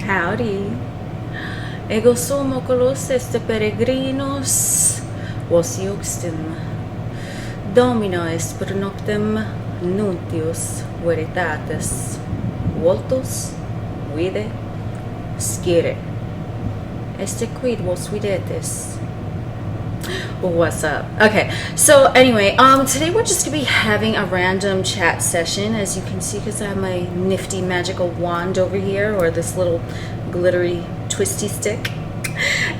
Howdy. Ego sumo colossus de peregrinos, vos iuxtim. Domino est per noctem nuntius veritatis, voltus vide scire. Este quid vos videtis. What's up? Okay, so anyway, today we're just gonna be having a random chat session, as you can see, because I have my nifty magical wand over here, or this little glittery twisty stick.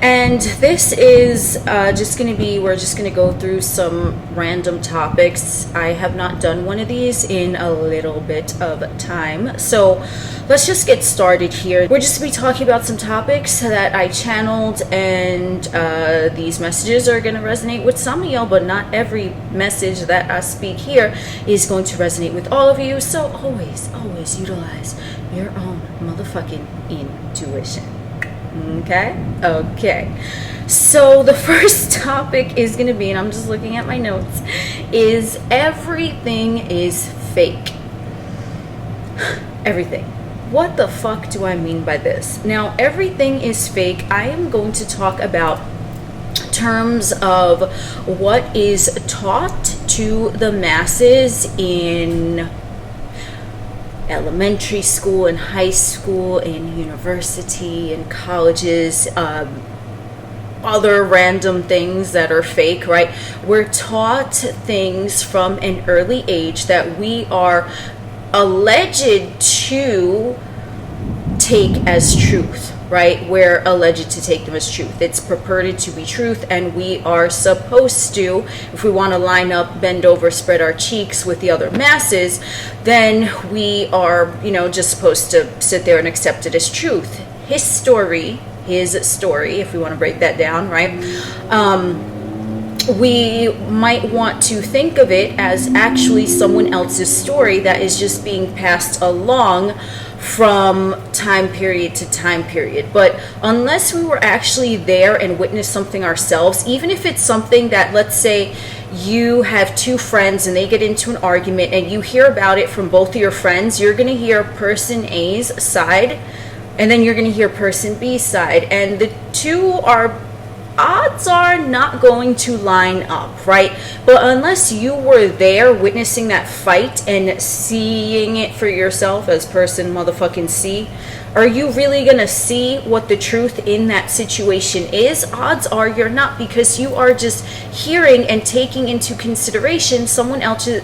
And this is just gonna be, we're just gonna go through some random topics. I have not done one of these in a little bit of time, so let's just get started here. We're just gonna be talking about some topics that I channeled, and these messages are gonna resonate with some of y'all, but not every message that I speak here is going to resonate with all of you. So always utilize your own motherfucking intuition. Okay, so the first topic is going to be, and I'm just looking at my notes, is everything is fake. Everything. What the fuck do I mean by this? Now, everything is fake. I am going to talk about terms of what is taught to the masses in elementary school and high school and university and colleges, other random things that are fake, right? We're taught things from an early age that we are alleged to take as truth, right? We're alleged to take them as truth. It's purported to be truth, and we are supposed to, if we want to line up, bend over, spread our cheeks with the other masses, then we are, just supposed to sit there and accept it as truth. His story, if we want to break that down, right? We might want to think of it as actually someone else's story that is just being passed along from time period to time period. But unless we were actually there and witnessed something ourselves, even if it's something that, let's say you have two friends and they get into an argument and you hear about it from both of your friends, you're going to hear person A's side and then you're going to hear person B's side, and the two are, odds are, not going to line up, right? But unless you were there witnessing that fight and seeing it for yourself as person motherfucking C, are you really gonna see what the truth in that situation is? Odds are you're not, because you are just hearing and taking into consideration someone else's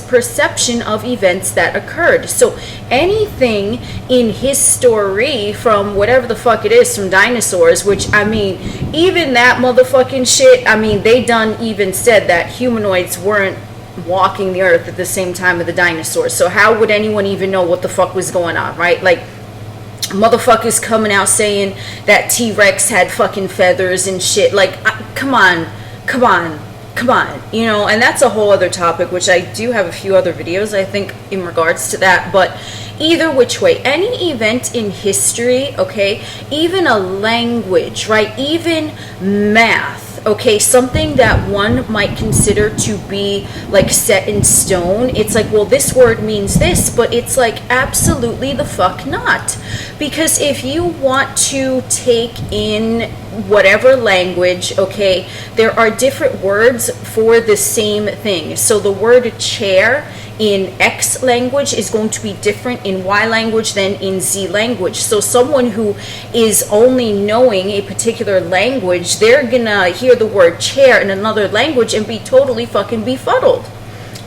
perception of events that occurred. So anything in his story, from whatever the fuck it is, from dinosaurs, which, I mean, even that motherfucking shit, I mean, they done even said that humanoids weren't walking the earth at the same time of the dinosaurs. So how would anyone even know what the fuck was going on, right? Like, motherfuckers coming out saying that T-Rex had fucking feathers and shit. Like, come on, and that's a whole other topic, which I do have a few other videos, I think, in regards to that. But either which way, any event in history, okay, even a language, right, even math, okay, something that one might consider to be like set in stone, it's like, well, this word means this, but it's like, absolutely the fuck not. Because if you want to take in whatever language, okay, there are different words for the same thing. So the word chair in X language is going to be different in Y language than in Z language. So someone who is only knowing a particular language, they're gonna hear the word chair in another language and be totally fucking befuddled.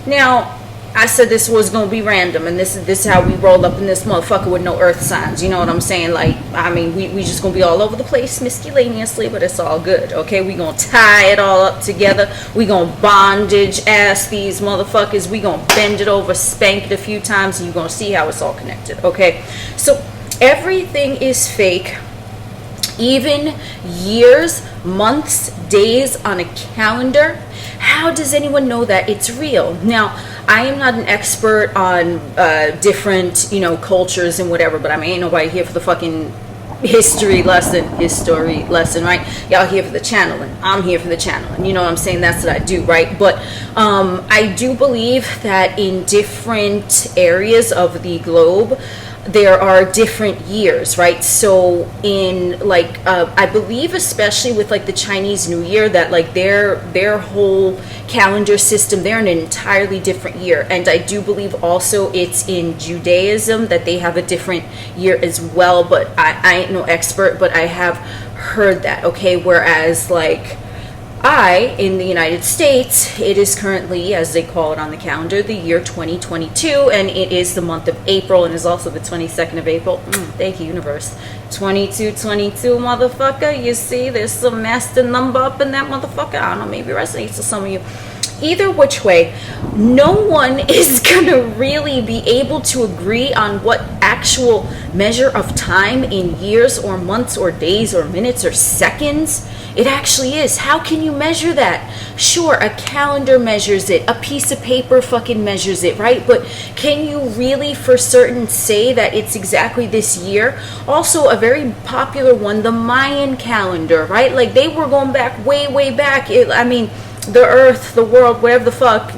Now, I said this was gonna be random, and this is how we roll up in this motherfucker with no earth signs. You know what I'm saying? Like, I mean, we just gonna be all over the place miscellaneously, but it's all good, okay? We gonna tie it all up together. We gonna bondage ass these motherfuckers. We gonna bend it over, spank it a few times, and you gonna see how it's all connected, okay? So everything is fake. Even years, months, days on a calendar. How does anyone know that it's real? Now, I am not an expert on different, cultures and whatever, but I mean, ain't nobody here for the fucking history lesson, right? Y'all here for the channeling. I'm here for the channeling. You know what I'm saying? That's what I do, right? But I do believe that in different areas of the globe, there are different years, right? So in like I believe especially with like the Chinese New Year, that like their whole calendar system, they're in an entirely different year. And I do believe also it's in Judaism that they have a different year as well, but I ain't no expert, but I have heard that, okay? Whereas like in the United States, it is currently, as they call it on the calendar, the year 2022, and it is the month of April, and is also the 22nd of April. Thank you, universe. 2222, motherfucker. You see, there's some master number up in that motherfucker. I don't know, maybe resonates to some of you. Either which way, no one is gonna really be able to agree on what actual measure of time in years or months or days or minutes or seconds it actually is. How can you measure that? Sure, a calendar measures it, a piece of paper fucking measures it, right? But can you really for certain say that it's exactly this year? Also, a very popular one, the Mayan calendar, right? Like they were going back way back. I mean, the earth, the world, whatever the fuck,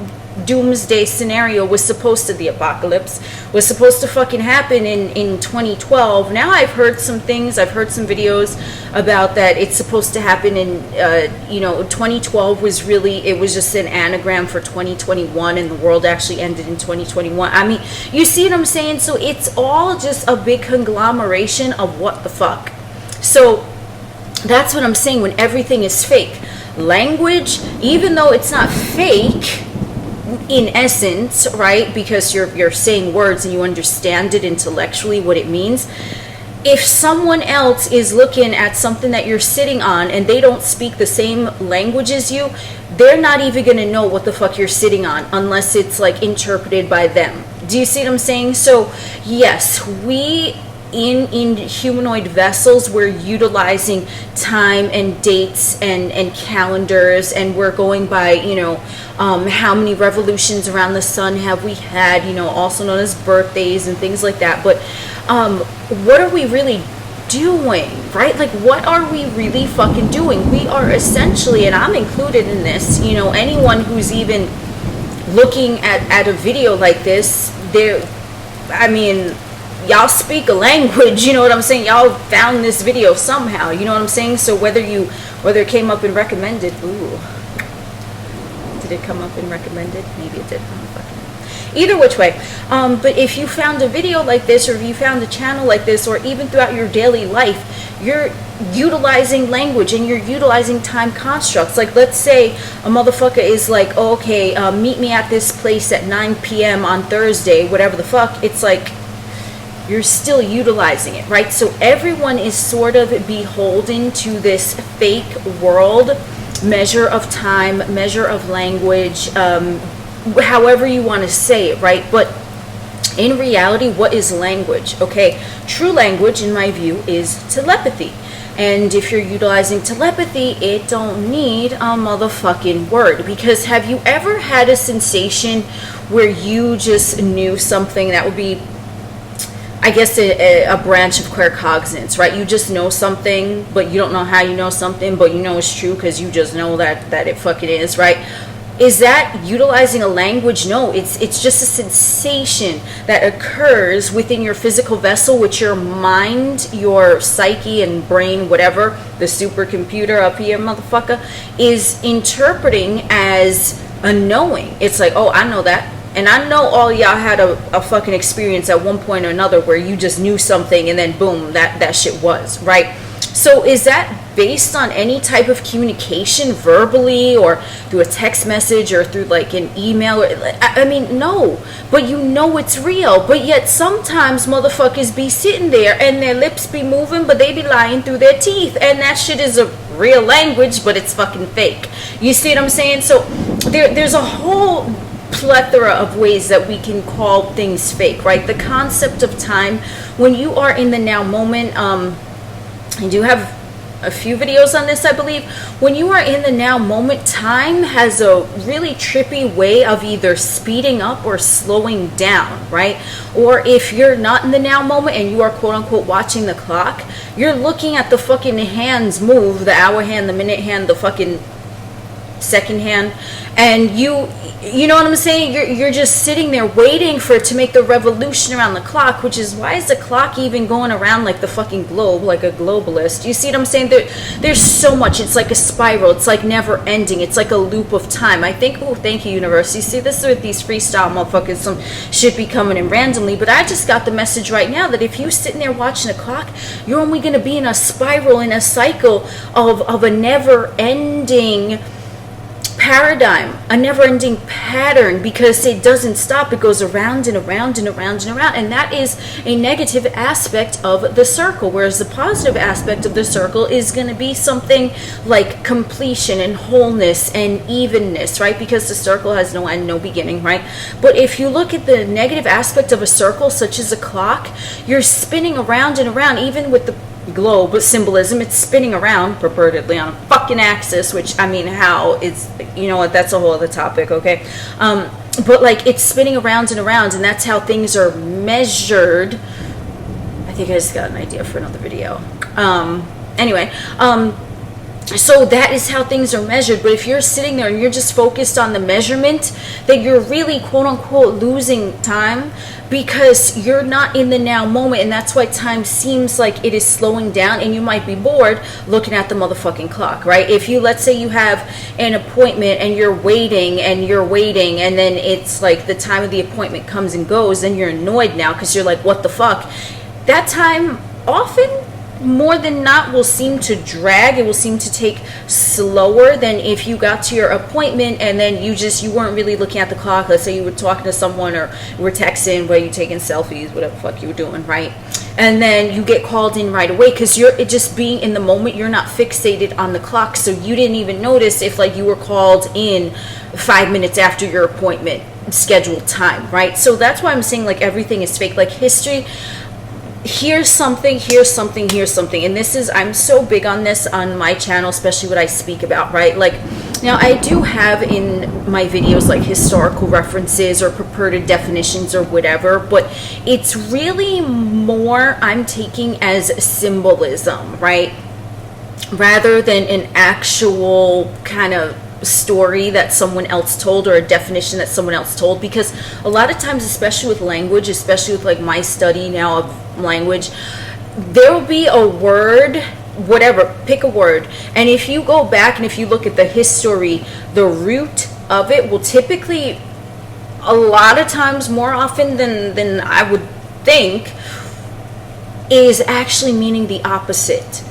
doomsday scenario was supposed to, the apocalypse was supposed to fucking happen in 2012. Now I've heard some things, I've heard some videos about that it's supposed to happen in 2012 was really, it was just an anagram for 2021, and the world actually ended in 2021. I mean, you see what I'm saying? So it's all just a big conglomeration of what the fuck. So that's what I'm saying when everything is fake. Language, even though it's not fake in essence, right, because you're saying words and you understand it intellectually what it means, if someone else is looking at something that you're sitting on and they don't speak the same language as you, they're not even going to know what the fuck you're sitting on unless it's like interpreted by them. Do you see what I'm saying? So yes, we in humanoid vessels, we're utilizing time and dates and calendars, and we're going by, how many revolutions around the sun have we had, also known as birthdays and things like that. But what are we really doing, right? Like, what are we really fucking doing? We are essentially, and I'm included in this, anyone who's even looking at a video like this, y'all speak a language, you know what I'm saying? Y'all found this video somehow, you know what I'm saying? So whether it came up and recommended, did it come up and recommended? Maybe it did. Either which way, but if you found a video like this, or if you found a channel like this, or even throughout your daily life, you're utilizing language and you're utilizing time constructs. Like, let's say a motherfucker is like, oh, okay, meet me at this place at 9 p.m. on Thursday, whatever the fuck. It's like, you're still utilizing it, right? So everyone is sort of beholden to this fake world, measure of time, measure of language, however you want to say it, right? But in reality, what is language? Okay, true language, in my view, is telepathy. And if you're utilizing telepathy, it don't need a motherfucking word. Because have you ever had a sensation where you just knew something that would be, I guess, a branch of claircognizance, right? You just know something, but you don't know how you know something, but you know it's true because you just know that it fucking is, right? Is that utilizing a language? No, it's just a sensation that occurs within your physical vessel, which your mind, your psyche and brain, whatever, the supercomputer up here, motherfucker, is interpreting as a knowing. It's like, oh, I know that. And I know all y'all had a fucking experience at one point or another where you just knew something and then boom, that shit was, right? So is that based on any type of communication verbally or through a text message or through like an email? I mean, no, but you know it's real. But yet sometimes motherfuckers be sitting there and their lips be moving, but they be lying through their teeth. And that shit is a real language, but it's fucking fake. You see what I'm saying? So there's a whole plethora of ways that we can call things fake, right? The concept of time, when you are in the now moment, I do have a few videos on this, I believe. When you are in the now moment, time has a really trippy way of either speeding up or slowing down, right? Or if you're not in the now moment and you are quote unquote watching the clock, you're looking at the fucking hands move, the hour hand, the minute hand, the fucking secondhand, and you know what I'm saying, you're just sitting there waiting for it to make the revolution around the clock, which is, why is the clock even going around like the fucking globe, like a globalist? You see what I'm saying? There's so much. It's like a spiral. It's like never ending. It's like a loop of time. I think, oh, thank you, universe. You see, this is with these freestyle motherfuckers, some shit be coming in randomly, but I just got the message right now that if you're sitting there watching the clock, you're only going to be in a spiral, in a cycle of a never ending paradigm, a never-ending pattern, because it doesn't stop. It goes around and around and around and around, and that is a negative aspect of the circle, whereas the positive aspect of the circle is going to be something like completion and wholeness and evenness, right? Because the circle has no end, no beginning, right? But if you look at the negative aspect of a circle, such as a clock, you're spinning around and around. Even with the globe symbolism, it's spinning around purportedly on a fucking axis, which, I mean, how it's, you know what, that's a whole other topic, okay? But like, it's spinning around and around, and that's how things are measured. I think I just got an idea for another video. Anyway, so that is how things are measured. But if you're sitting there and you're just focused on the measurement, then you're really, quote unquote, losing time, because you're not in the now moment. And that's why time seems like it is slowing down, and you might be bored looking at the motherfucking clock, right? If you, let's say you have an appointment and you're waiting and then it's like the time of the appointment comes and goes, then you're annoyed now because you're like, what the fuck? That time often, more than not, will seem to drag. It will seem to take slower than if you got to your appointment and then you weren't really looking at the clock. Let's say you were talking to someone, or you were texting, where you taking selfies, whatever the fuck you were doing, right? And then you get called in right away because you're just being in the moment. You're not fixated on the clock, so you didn't even notice if like you were called in 5 minutes after your appointment scheduled time, right? So that's why I'm saying like everything is fake. Like history, here's something, and this is, I'm so big on this on my channel, especially what I speak about, right? Like, now I do have in my videos like historical references or purported definitions or whatever, but it's really more I'm taking as symbolism, right? Rather than an actual kind of story that someone else told, or a definition that someone else told. Because a lot of times, especially with language, especially with like my study now of language, there will be a word, whatever, pick a word, and if you go back and if you look at the history, the root of it will typically, a lot of times, more often than I would think, is actually meaning the opposite.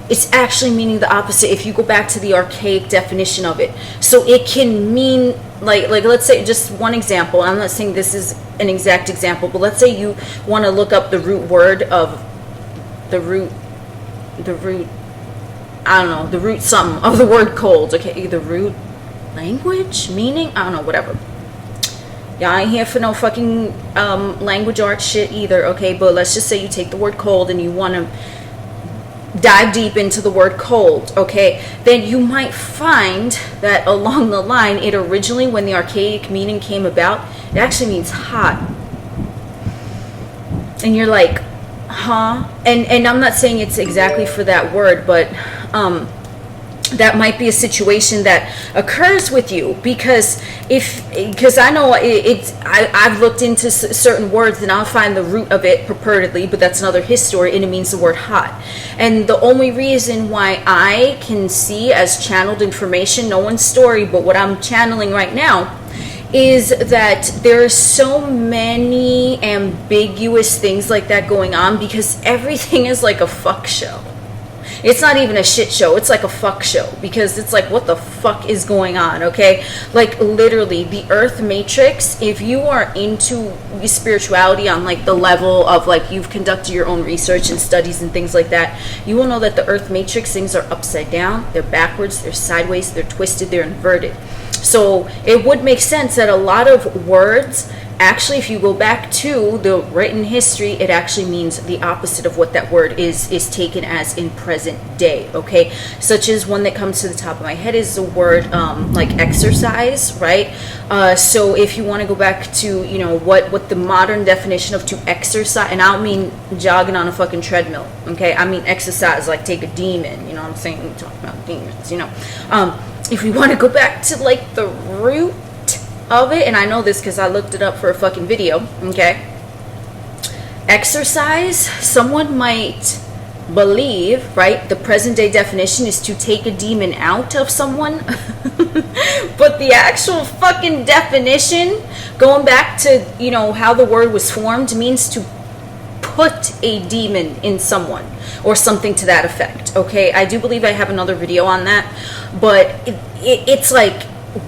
It's actually meaning the opposite if you go back to the archaic definition of it. So it can mean, like let's say, just one example, I'm not saying this is an exact example, but let's say you want to look up the root word of the root I don't know, the root something of the word cold, okay? The root language, meaning, I don't know, whatever. Y'all ain't here for no fucking language art shit either, okay? But let's just say you take the word cold and you want to dive deep into the word cold, okay? Then you might find that along the line, it originally, when the archaic meaning came about, it actually means hot. And you're like, huh? And I'm not saying it's exactly for that word, but that might be a situation that occurs with you, because I know I've looked into certain words and I'll find the root of it purportedly, but that's another history, and it means the word hot. And the only reason why I can see as channeled information, no one's story, but what I'm channeling right now, is that there are so many ambiguous things like that going on, because everything is like a fuck show. It's not even a shit show, it's like a fuck show, because it's like, what the fuck is going on, okay? Like, literally, the Earth Matrix, if you are into spirituality on like the level of like you've conducted your own research and studies and things like that, you will know that the Earth Matrix, things are upside down, they're backwards, they're sideways, they're twisted, they're inverted. So it would make sense that a lot of words actually, if you go back to the written history, it actually means the opposite of what that word is taken as in present day, okay? Such as one that comes to the top of my head is the word like exercise, right? So if you want to go back to, you know, what the modern definition of to exercise, and I don't mean jogging on a fucking treadmill, okay? I mean exercise, like take a demon, you know what I'm saying? We're talking about demons, you know? If we want to go back to like the root of it, and I know this because I looked it up for a fucking video, okay? Exercise, someone might believe, right, the present day definition is to take a demon out of someone, but the actual fucking definition, going back to, you know, how the word was formed, means to put a demon in someone or something to that effect, okay? I do believe I have another video on that, but it's like,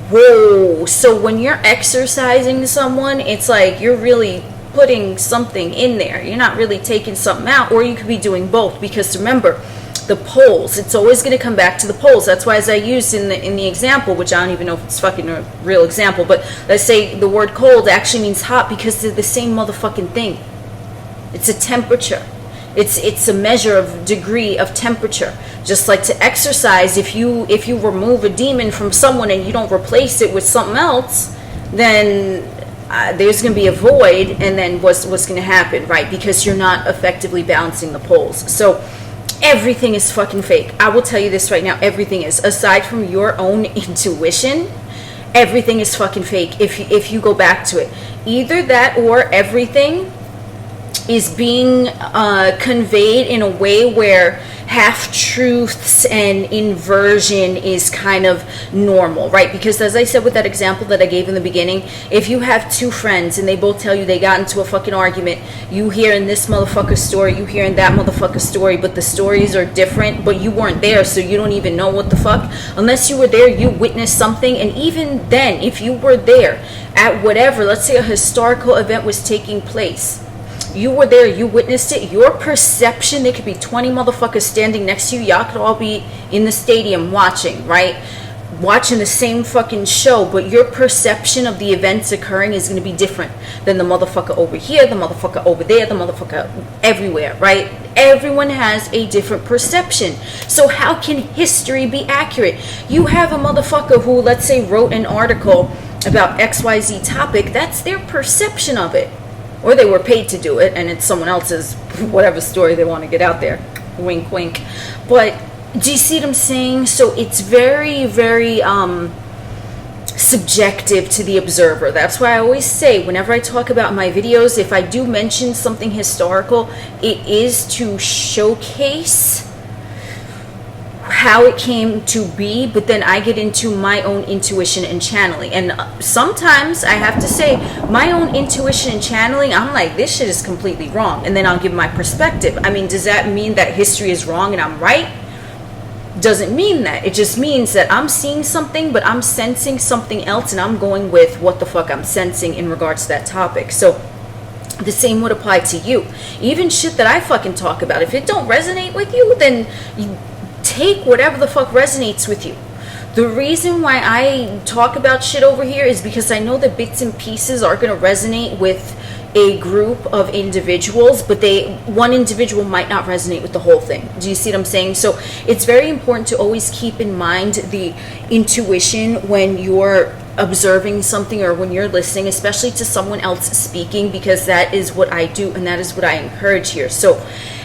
whoa. So when you're exercising someone, it's like you're really putting something in there. You're not really taking something out, or you could be doing both, because remember, the poles, it's always going to come back to the poles. That's why, as I used in the example, which I don't even know if it's fucking a real example, but let's say the word cold actually means hot, because they're the same motherfucking thing. It's a temperature. It's a measure of degree of temperature. Just like to exercise, if you remove a demon from someone and you don't replace it with something else, then there's going to be a void, and then what's going to happen, right? Because you're not effectively balancing the poles. So everything is fucking fake. I will tell you this right now. Everything is. Aside from your own intuition, everything is fucking fake if you go back to it. Either that, or everything is being conveyed in a way where half-truths and inversion is kind of normal, right? Because as I said with that example that I gave in the beginning, if you have two friends and they both tell you they got into a fucking argument, you hear in this motherfucker's story, you hear in that motherfucker's story, but the stories are different, but you weren't there, so you don't even know what the fuck. Unless you were there, you witnessed something, and even then, if you were there at whatever, let's say a historical event was taking place, you were there, you witnessed it, your perception, there could be 20 motherfuckers standing next to you, y'all could all be in the stadium watching, right? Watching the same fucking show, but your perception of the events occurring is going to be different than the motherfucker over here, the motherfucker over there, the motherfucker everywhere, right? Everyone has a different perception. So how can history be accurate? You have a motherfucker who, let's say, wrote an article about XYZ topic, that's their perception of it. Or they were paid to do it, and it's someone else's, whatever story they want to get out there. Wink, wink. But do you see what I'm saying? So it's very, very subjective to the observer. That's why I always say, whenever I talk about my videos, if I do mention something historical, it is to showcase how it came to be, but then I get into my own intuition and channeling. And sometimes I have to say, my own intuition and channeling, I'm like, this shit is completely wrong. And then I'll give my perspective. I mean, does that mean that history is wrong and I'm right? Doesn't mean that. It just means that I'm seeing something, but I'm sensing something else, and I'm going with what the fuck I'm sensing in regards to that topic. So the same would apply to you. Even shit that I fucking talk about, if it don't resonate with you, then you take whatever the fuck resonates with you. The reason why I talk about shit over here is because I know that bits and pieces are going to resonate with a group of individuals, but one individual might not resonate with the whole thing. Do you see what I'm saying? So it's very important to always keep in mind the intuition when you're observing something or when you're listening, especially to someone else speaking, because that is what I do and that is what I encourage here. So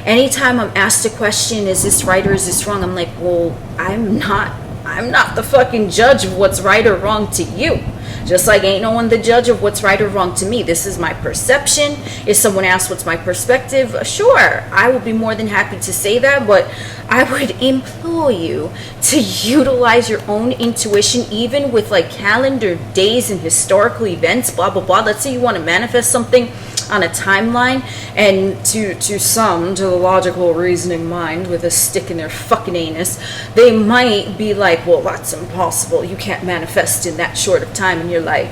anytime I'm asked a question, is this right or is this wrong? I'm like, well, I'm not the fucking judge of what's right or wrong to you. Just like ain't no one the judge of what's right or wrong to me. This is my perception. If someone asks what's my perspective, sure, I will be more than happy to say that, but I would implore you to utilize your own intuition, even with like calendar days and historical events, blah, blah, blah. Let's say you want to manifest something on a timeline, and to the logical reasoning mind with a stick in their fucking anus, they might be like, well, that's impossible, you can't manifest in that short of time. And you're like,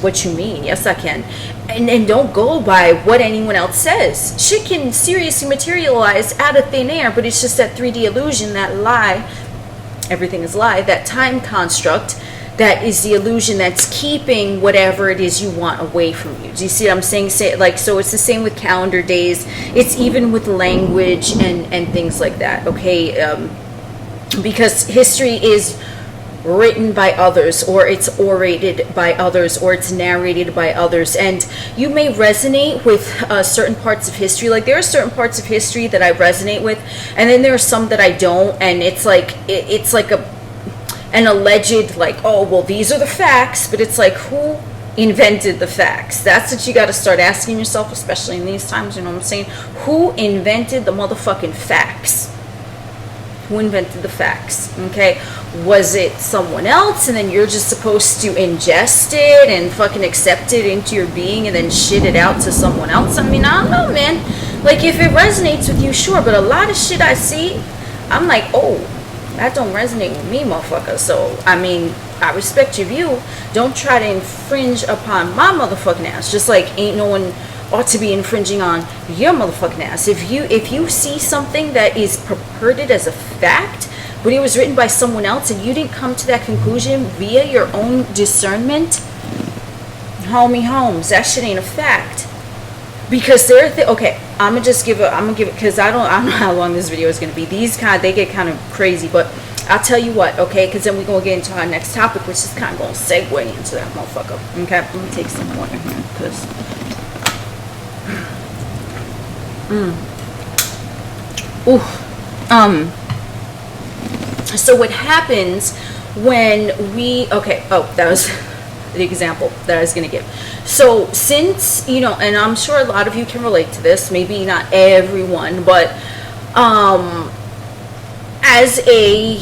what you mean? Yes, I can. And don't go by what anyone else says. Shit can seriously materialize out of thin air, but it's just that 3D illusion, that lie, everything is lie, that time construct that is the illusion that's keeping whatever it is you want away from you. Do you see what I'm saying? So it's the same with calendar days. It's even with language and things like that, okay? Because history is written by others, or it's orated by others, or it's narrated by others, and you may resonate with certain parts of history. Like, there are certain parts of history that I resonate with, and then there are some that I don't, and it's like an alleged, like, oh, well, these are the facts, but it's like, who invented the facts? That's what you got to start asking yourself, especially in these times, you know what I'm saying? Who invented the motherfucking facts? Who invented the facts? Okay, was it someone else, and then you're just supposed to ingest it and fucking accept it into your being and then shit it out to someone else? I mean, I don't know, man. Like, if it resonates with you, sure, but a lot of shit I see, I'm like, oh, that don't resonate with me, motherfucker. So, I mean, I respect your view. Don't try to infringe upon my motherfucking ass. Just like ain't no one ought to be infringing on your motherfucking ass. If you see something that is purported as a fact, but it was written by someone else and you didn't come to that conclusion via your own discernment, homie Holmes, that shit ain't a fact. Because okay, I'm gonna give it, because I don't know how long this video is gonna be. They get kind of crazy, but I'll tell you what, okay, because then we're gonna get into our next topic, which is kind of gonna segue into that motherfucker. Okay, let me take some water here, because so what happens when that was the example that I was going to give. So since, you know, and I'm sure a lot of you can relate to this, maybe not everyone, but as a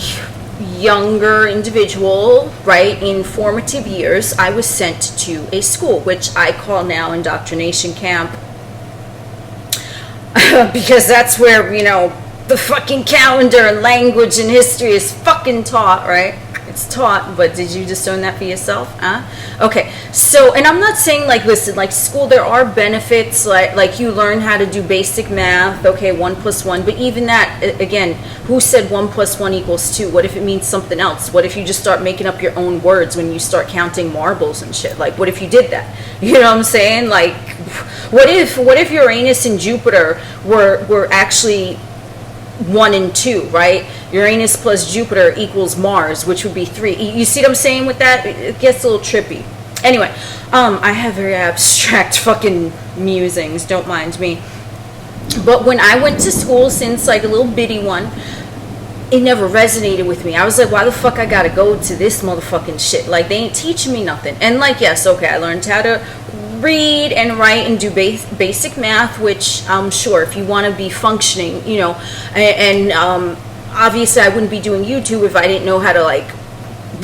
younger individual, right, in formative years, I was sent to a school, which I call now indoctrination camp, because that's where, you know, the fucking calendar and language and history is fucking taught, right? It's taught, but did you discern that for yourself? Okay, so, and I'm not saying, like, listen, like, school, there are benefits, like you learn how to do basic math, okay, 1 + 1, but even that, again, who said 1 + 1 = 2? What if it means something else? What if you just start making up your own words when you start counting marbles and shit? Like, what if you did that? You know what I'm saying? Like, what if Uranus and Jupiter were actually 1 and 2, right? Uranus plus Jupiter equals Mars, which would be 3. You see what I'm saying with that? It gets a little trippy. Anyway, I have very abstract fucking musings, don't mind me. But when I went to school, since like a little bitty one, it never resonated with me. I was like, why the fuck I gotta go to this motherfucking shit? Like, they ain't teaching me nothing. And like, yes, okay, I learned how to read and write and do basic math, which I'm sure if you want to be functioning, you know, and obviously I wouldn't be doing YouTube if I didn't know how to, like,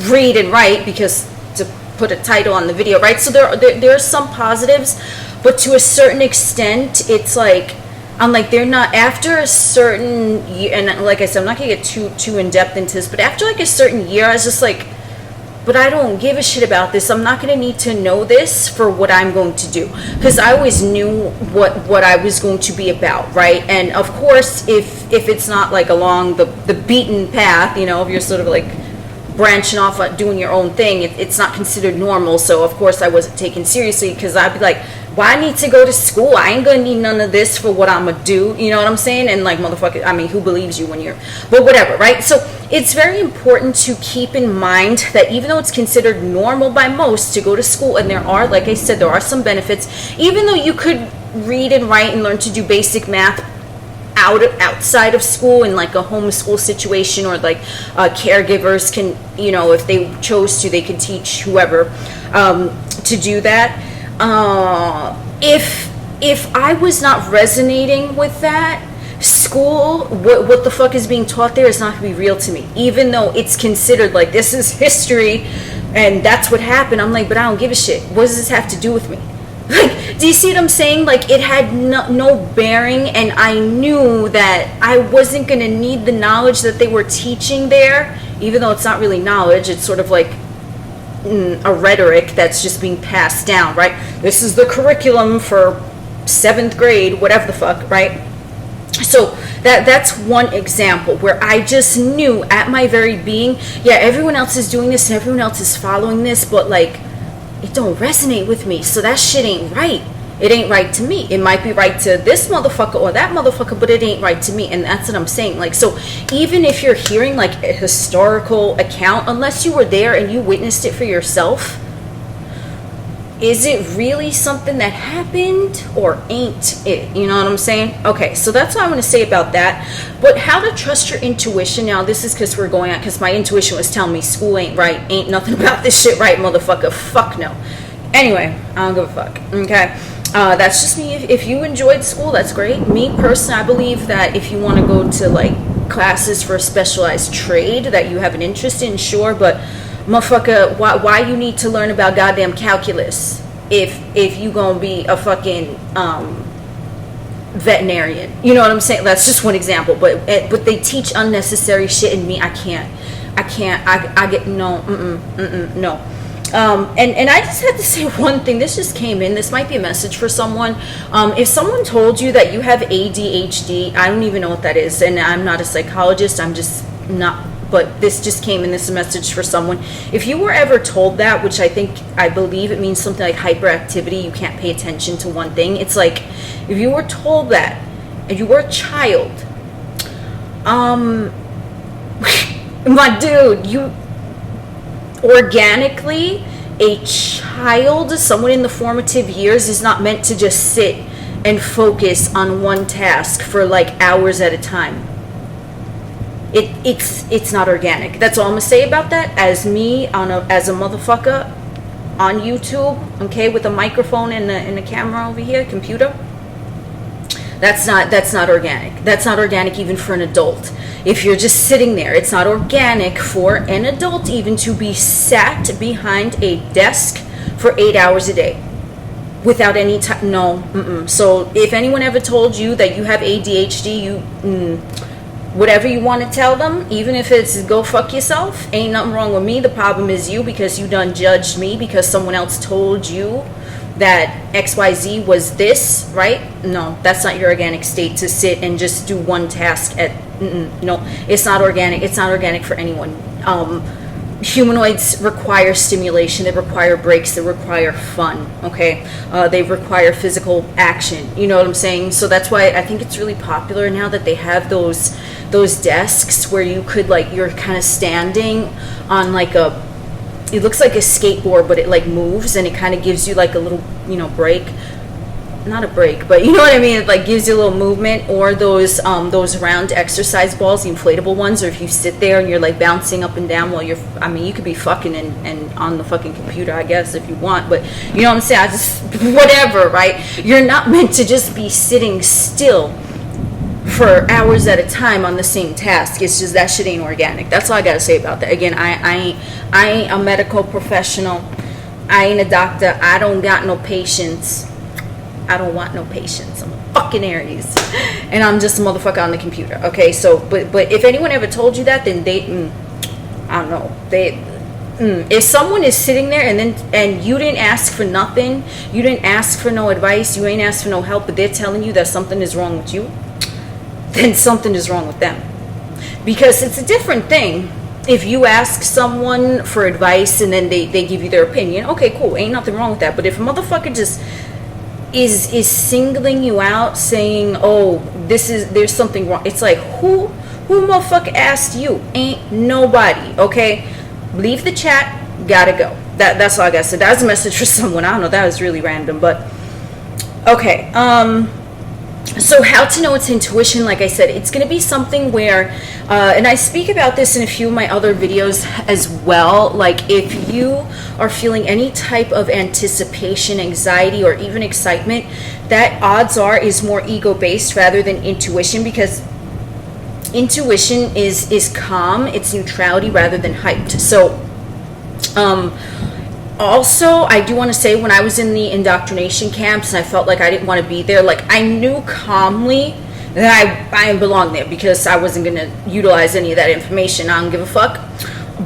read and write, because to put a title on the video, right? So there are some positives, but to a certain extent, it's like, I'm like, they're not, after a certain year, and like I said, I'm not gonna get too in depth into this, but after like a certain year, I was just like, but I don't give a shit about this. I'm not going to need to know this for what I'm going to do, because I always knew what I was going to be about, right? And of course, if it's not like along the beaten path, you know, if you're sort of like branching off doing your own thing, it's not considered normal. So of course I wasn't taken seriously, because I'd be like, why I need to go to school? I ain't gonna need none of this for what I'm gonna do, you know what I'm saying? And like, motherfucker, I mean, who believes you when you're, but whatever, right? So it's very important to keep in mind that even though it's considered normal by most to go to school, and there are, like I said, there are some benefits, even though you could read and write and learn to do basic math outside of school in like a homeschool situation, or like caregivers can, you know, if they chose to, they could teach whoever to do that. If I was not resonating with that, school, what the fuck is being taught there is not going to be real to me, even though it's considered like this is history and that's what happened. I'm like, but I don't give a shit. What does this have to do with me? Like, do you see what I'm saying? Like, it had no bearing, and I knew that I wasn't going to need the knowledge that they were teaching there, even though it's not really knowledge. It's sort of like a rhetoric that's just being passed down, right? This is the curriculum for 7th grade, whatever the fuck, right? So that's one example where I just knew at my very being, yeah, everyone else is doing this and everyone else is following this, but like, it don't resonate with me. So that shit ain't right. It ain't right to me. It might be right to this motherfucker or that motherfucker, but it ain't right to me. And that's what I'm saying. Like, so even if you're hearing like a historical account, unless you were there and you witnessed it for yourself, is it really something that happened or ain't it? You know what I'm saying? Okay, so that's what I'm going to say about that. But how to trust your intuition. Now, this is because we're going out, because my intuition was telling me school ain't right. Ain't nothing about this shit right, motherfucker. Fuck no. Anyway, I don't give a fuck. Okay? That's just me. If you enjoyed school, that's great. Me, personally, I believe that if you want to go to, like, classes for a specialized trade that you have an interest in, sure, but motherfucker, why you need to learn about goddamn calculus if you gonna be a fucking veterinarian? You know what I'm saying? That's just one example, but they teach unnecessary shit, and me, I get no. And I just had to say one thing. This just came in. This might be a message for someone. If someone told you that you have ADHD, I don't even know what that is, and I'm not a psychologist. I'm just not. But this just came in. This is a message for someone. If you were ever told that, which I believe it means something like hyperactivity, you can't pay attention to one thing. It's like, if you were told that, and you were a child, my dude, you, organically, a child, someone in the formative years, is not meant to just sit and focus on one task for like hours at a time. It's not organic. That's all I'm gonna say about that. As me as a motherfucker on YouTube, okay, with a microphone and a camera over here, computer. That's not organic. That's not organic even for an adult. If you're just sitting there, it's not organic for an adult even to be sat behind a desk for 8 hours a day without any time. No. So if anyone ever told you that you have ADHD, whatever you want to tell them, even if it's go fuck yourself, ain't nothing wrong with me. The problem is you, because you done judged me because someone else told you that XYZ was this, right? No, that's not your organic state to sit and just do one task at, no, it's not organic. It's not organic for anyone. Humanoids require stimulation, they require breaks, they require fun, okay? They require physical action, you know what I'm saying? So that's why I think it's really popular now that they have those desks where you could, like, you're kind of standing on like it looks like a skateboard, but it like moves, and it kind of gives you like a little, break. Not a break, but you know what I mean? It like gives you a little movement. Or those round exercise balls, the inflatable ones, or if you sit there and you're like bouncing up and down while you could be fucking and on the fucking computer, I guess, if you want, but you know what I'm saying? Whatever, right? You're not meant to just be sitting still for hours at a time on the same task. It's just that shit ain't organic. That's all I gotta say about that. Again, I ain't a medical professional. I ain't a doctor. I don't got no patience. I don't want no patience. I'm a fucking Aries, and I'm just a motherfucker on the computer. Okay, so but if anyone ever told you that, then they, I don't know. If someone is sitting there and you didn't ask for nothing, you didn't ask for no advice, you ain't asked for no help, but they're telling you that something is wrong with you, then something is wrong with them. Because it's a different thing if you ask someone for advice and then they give you their opinion. Okay, cool, ain't nothing wrong with that. But if a motherfucker just is singling you out, saying, oh, there's something wrong, it's like, who motherfucker asked you? Ain't nobody. Okay, leave the chat, gotta go. That's all I gotta say. That was a message for someone. I don't know, that was really random, but okay. So how to know it's intuition, like I said, it's going to be something where, and I speak about this in a few of my other videos as well, like if you are feeling any type of anticipation, anxiety, or even excitement, that odds are is more ego-based rather than intuition, because intuition is calm, it's neutrality rather than hyped. So, also, I do want to say, when I was in the indoctrination camps and I felt like I didn't want to be there, like I knew calmly that I didn't belong there because I wasn't going to utilize any of that information. I don't give a fuck.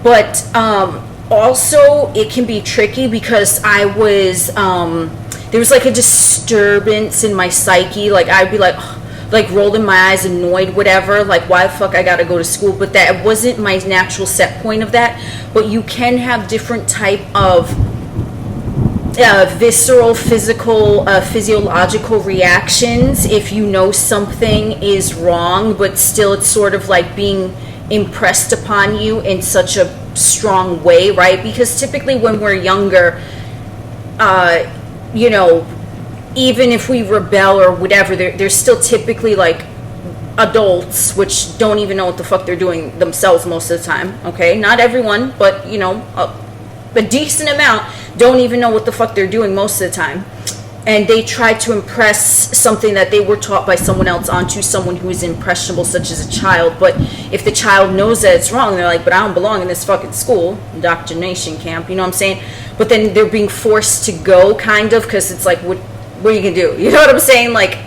But also, it can be tricky because I was, there was like a disturbance in my psyche. Like I'd be like, oh, like rolling my eyes, annoyed, whatever, like why the fuck I gotta go to school, but that wasn't my natural set point of that. But you can have different type of visceral, physical, physiological reactions if you know something is wrong, but still it's sort of like being impressed upon you in such a strong way, right? Because typically when we're younger, you know, even if we rebel or whatever, they're still typically like adults, which don't even know what the fuck they're doing themselves most of the time, okay? Not everyone, but, you know, a decent amount don't even know what the fuck they're doing most of the time. And they try to impress something that they were taught by someone else onto someone who is impressionable, such as a child. But if the child knows that it's wrong, they're like, but I don't belong in this fucking school, indoctrination camp, you know what I'm saying? But then they're being forced to go, kind of, because it's like, what are you gonna do? You know what I'm saying? Like,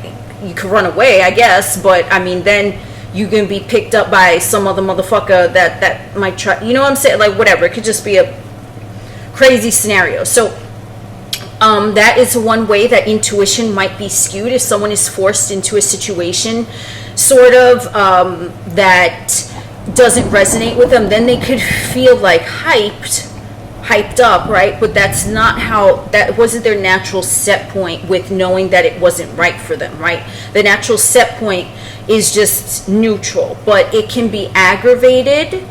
you could run away, I guess, but I mean, then you can be picked up by some other motherfucker that might try, you know what I'm saying? Like, whatever, it could just be a crazy scenario. So that is one way that intuition might be skewed if someone is forced into a situation sort of that doesn't resonate with them. Then they could feel like hyped up, right? But that's not how, that wasn't their natural set point with knowing that it wasn't right for them, right? The natural set point is just neutral, but it can be aggravated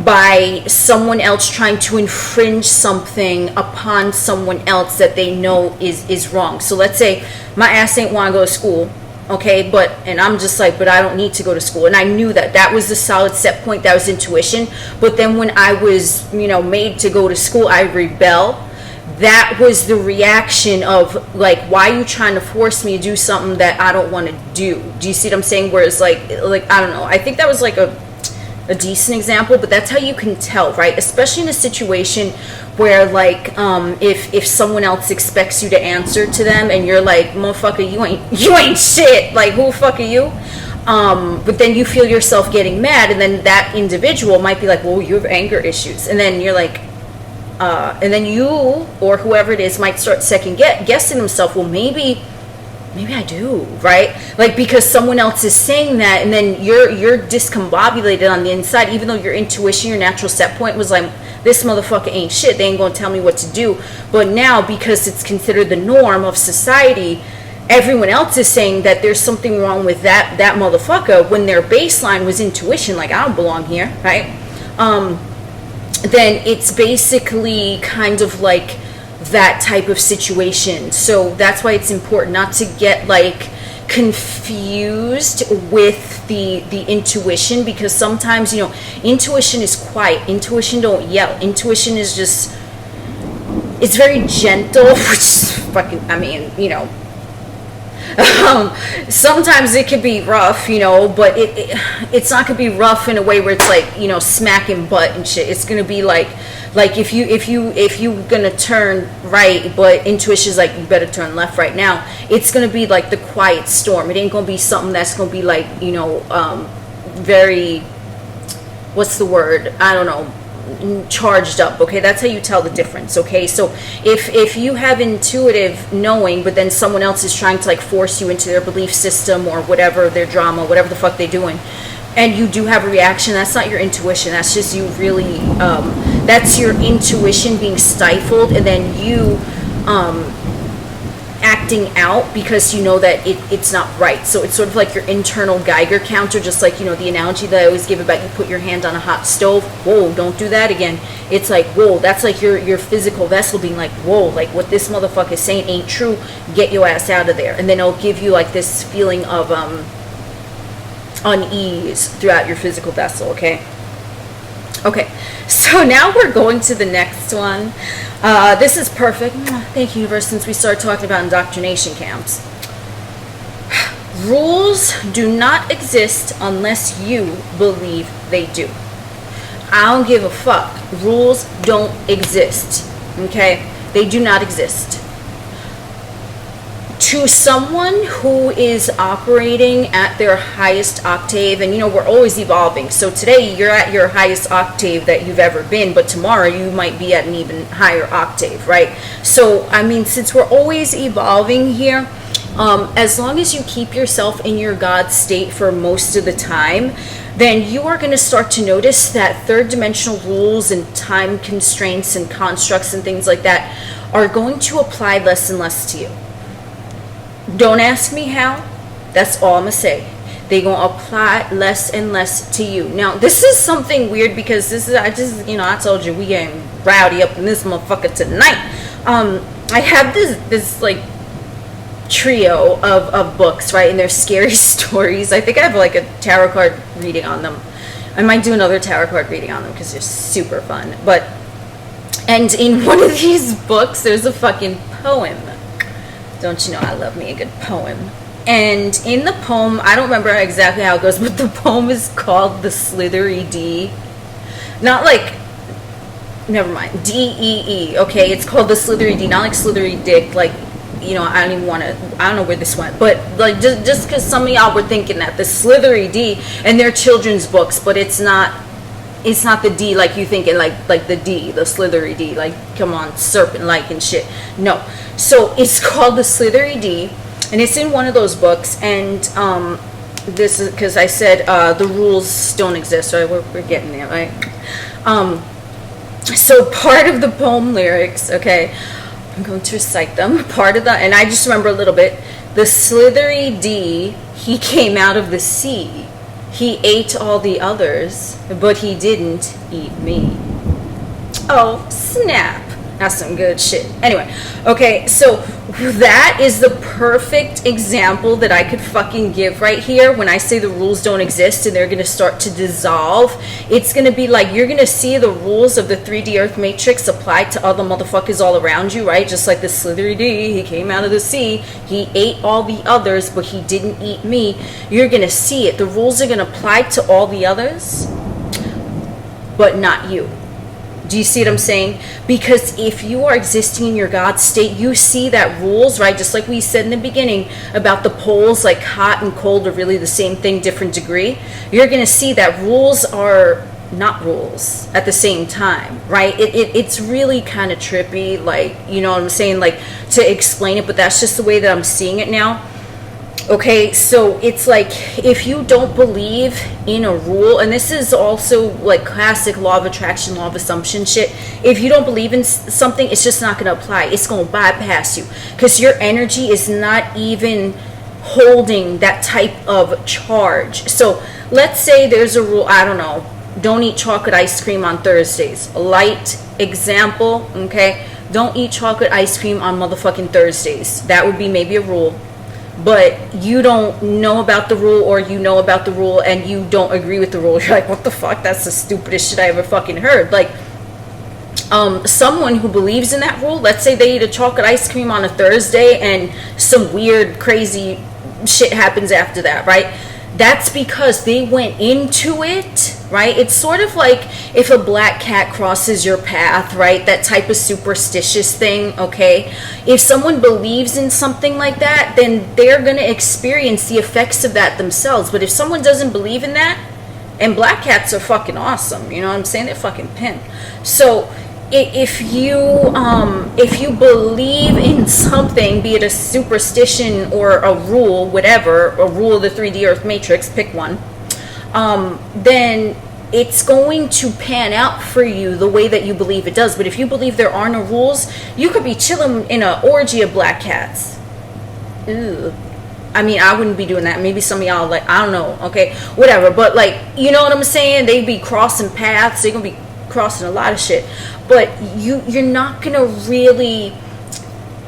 by someone else trying to infringe something upon someone else that they know is wrong. So let's say my ass ain't want to go to school, okay, and I'm just like, but I don't need to go to school, and I knew that was the solid set point, that was intuition. But then when I was, you know, made to go to school, I rebel. That was the reaction of like, why are you trying to force me to do something that I don't want to do? Do you see what I'm saying? Whereas like I don't know, I think that was like a decent example, but that's how you can tell, right? Especially in a situation where like if someone else expects you to answer to them and you're like, motherfucker, you ain't shit, like who the fuck are you? But then you feel yourself getting mad, and then that individual might be like, well, you have anger issues, and then you're like, and then you or whoever it is might start second guessing themselves, well, maybe I do, right? Like, because someone else is saying that, and then you're discombobulated on the inside, even though your intuition, your natural set point was like, this motherfucker ain't shit, they ain't gonna tell me what to do. But now, because it's considered the norm of society, everyone else is saying that there's something wrong with that motherfucker, when their baseline was intuition, like, I don't belong here, right? Then it's basically kind of like that type of situation. So that's why it's important not to get like confused with the intuition, because sometimes, you know, intuition is quiet, intuition don't yell, intuition is just, it's very gentle, which is fucking, I mean, you know, sometimes it could be rough, you know, but it's not gonna be rough in a way where it's like, you know, smacking butt and shit. It's gonna be like if you gonna turn right, but intuition is like, you better turn left right now, it's gonna be like the quiet storm. It ain't gonna be something that's gonna be like, you know, very, what's the word, I don't know, charged up. Okay, that's how you tell the difference. Okay, so if you have intuitive knowing, but then someone else is trying to like force you into their belief system or whatever, their drama, whatever the fuck they're doing, and you do have a reaction, that's not your intuition, that's just you really that's your intuition being stifled, and then you acting out because you know that it's not right. So it's sort of like your internal Geiger counter, just like, you know, the analogy that I always give about you put your hand on a hot stove, whoa, don't do that again. It's like, whoa, that's like your physical vessel being like, whoa, like what this motherfucker is saying ain't true, get your ass out of there. And then it'll give you like this feeling of unease throughout your physical vessel. Okay, so now we're going to the next one. This is perfect. Thank you, universe, since we started talking about indoctrination camps. Rules do not exist unless you believe they do. I don't give a fuck. Rules don't exist. Okay? They do not exist. To someone who is operating at their highest octave, and you know, we're always evolving, so today you're at your highest octave that you've ever been, but tomorrow you might be at an even higher octave, right? So I mean, since we're always evolving here, As long as you keep yourself in your God state for most of the time, then you are going to start to notice that third dimensional rules and time constraints and constructs and things like that are going to apply less and less to you. Don't ask me how. That's all I'm going to say. They're going to apply less and less to you. Now, this is something weird because this is, I told you we getting rowdy up in this motherfucker tonight. I have this like trio of books, right? And they're scary stories. I think I have like a tarot card reading on them. I might do another tarot card reading on them because they're super fun. And in one of these books, there's a fucking poem. Don't you know I love me a good poem? And in the poem, I don't remember exactly how it goes, but the poem is called The Slithery D. Not like, never mind, D-E-E, okay? It's called The Slithery D, not like Slithery Dick, like, I don't even want to, I don't know where this went, but like just because some of y'all were thinking that, The Slithery D, and they're children's books, but it's not the D like you thinking, like the D, the slithery D, like, come on, serpent-like and shit. No. So it's called The Slithery D, and it's in one of those books, and this is because I said the rules don't exist, right? We're getting there, right? So part of the poem lyrics, okay, I'm going to recite them. Part of the, and I just remember a little bit. The slithery D, he came out of the sea. He ate all the others, but he didn't eat me. Oh, snap. That's some good shit. Anyway, okay, so that is the perfect example that I could fucking give right here when I say the rules don't exist and they're going to start to dissolve. It's going to be like you're going to see the rules of the 3D Earth Matrix applied to other motherfuckers all around you, right? Just like the slithery D, he came out of the sea, he ate all the others, but he didn't eat me. You're going to see it. The rules are going to apply to all the others, but not you. Do you see what I'm saying? Because if you are existing in your God state, you see that rules, right? Just like we said in the beginning about the poles, like hot and cold are really the same thing, different degree. You're going to see that rules are not rules at the same time, right? It's really kind of trippy, like, you know what I'm saying? Like, to explain it, but that's just the way that I'm seeing it now. Okay, so it's like if you don't believe in a rule, and this is also like classic law of attraction, law of assumption shit. If you don't believe in something, it's just not going to apply. It's going to bypass you because your energy is not even holding that type of charge. So let's say there's a rule, I don't know, don't eat chocolate ice cream on Thursdays. A light example, okay? Don't eat chocolate ice cream on motherfucking Thursdays. That would be maybe a rule. But you don't know about the rule, or you know about the rule and you don't agree with the rule. You're like, what the fuck? That's the stupidest shit I ever fucking heard. Like, someone who believes in that rule, let's say they eat a chocolate ice cream on a Thursday and some weird, crazy shit happens after that, right? That's because they went into it, right? It's sort of like if a black cat crosses your path, right? That type of superstitious thing, okay? If someone believes in something like that, then they're going to experience the effects of that themselves. But if someone doesn't believe in that, and black cats are fucking awesome, you know what I'm saying? They're fucking pimp. So if you believe in something, be it a superstition or a rule, whatever, a rule of the 3D Earth Matrix, pick one, then it's going to pan out for you the way that you believe it does. But if you believe there are no rules, you could be chilling in an orgy of black cats. Ew. I mean, I wouldn't be doing that. Maybe some of y'all, like, I don't know, okay, whatever. But, like, you know what I'm saying? They'd be crossing paths. They're going to be crossing a lot of shit. But you're not going to really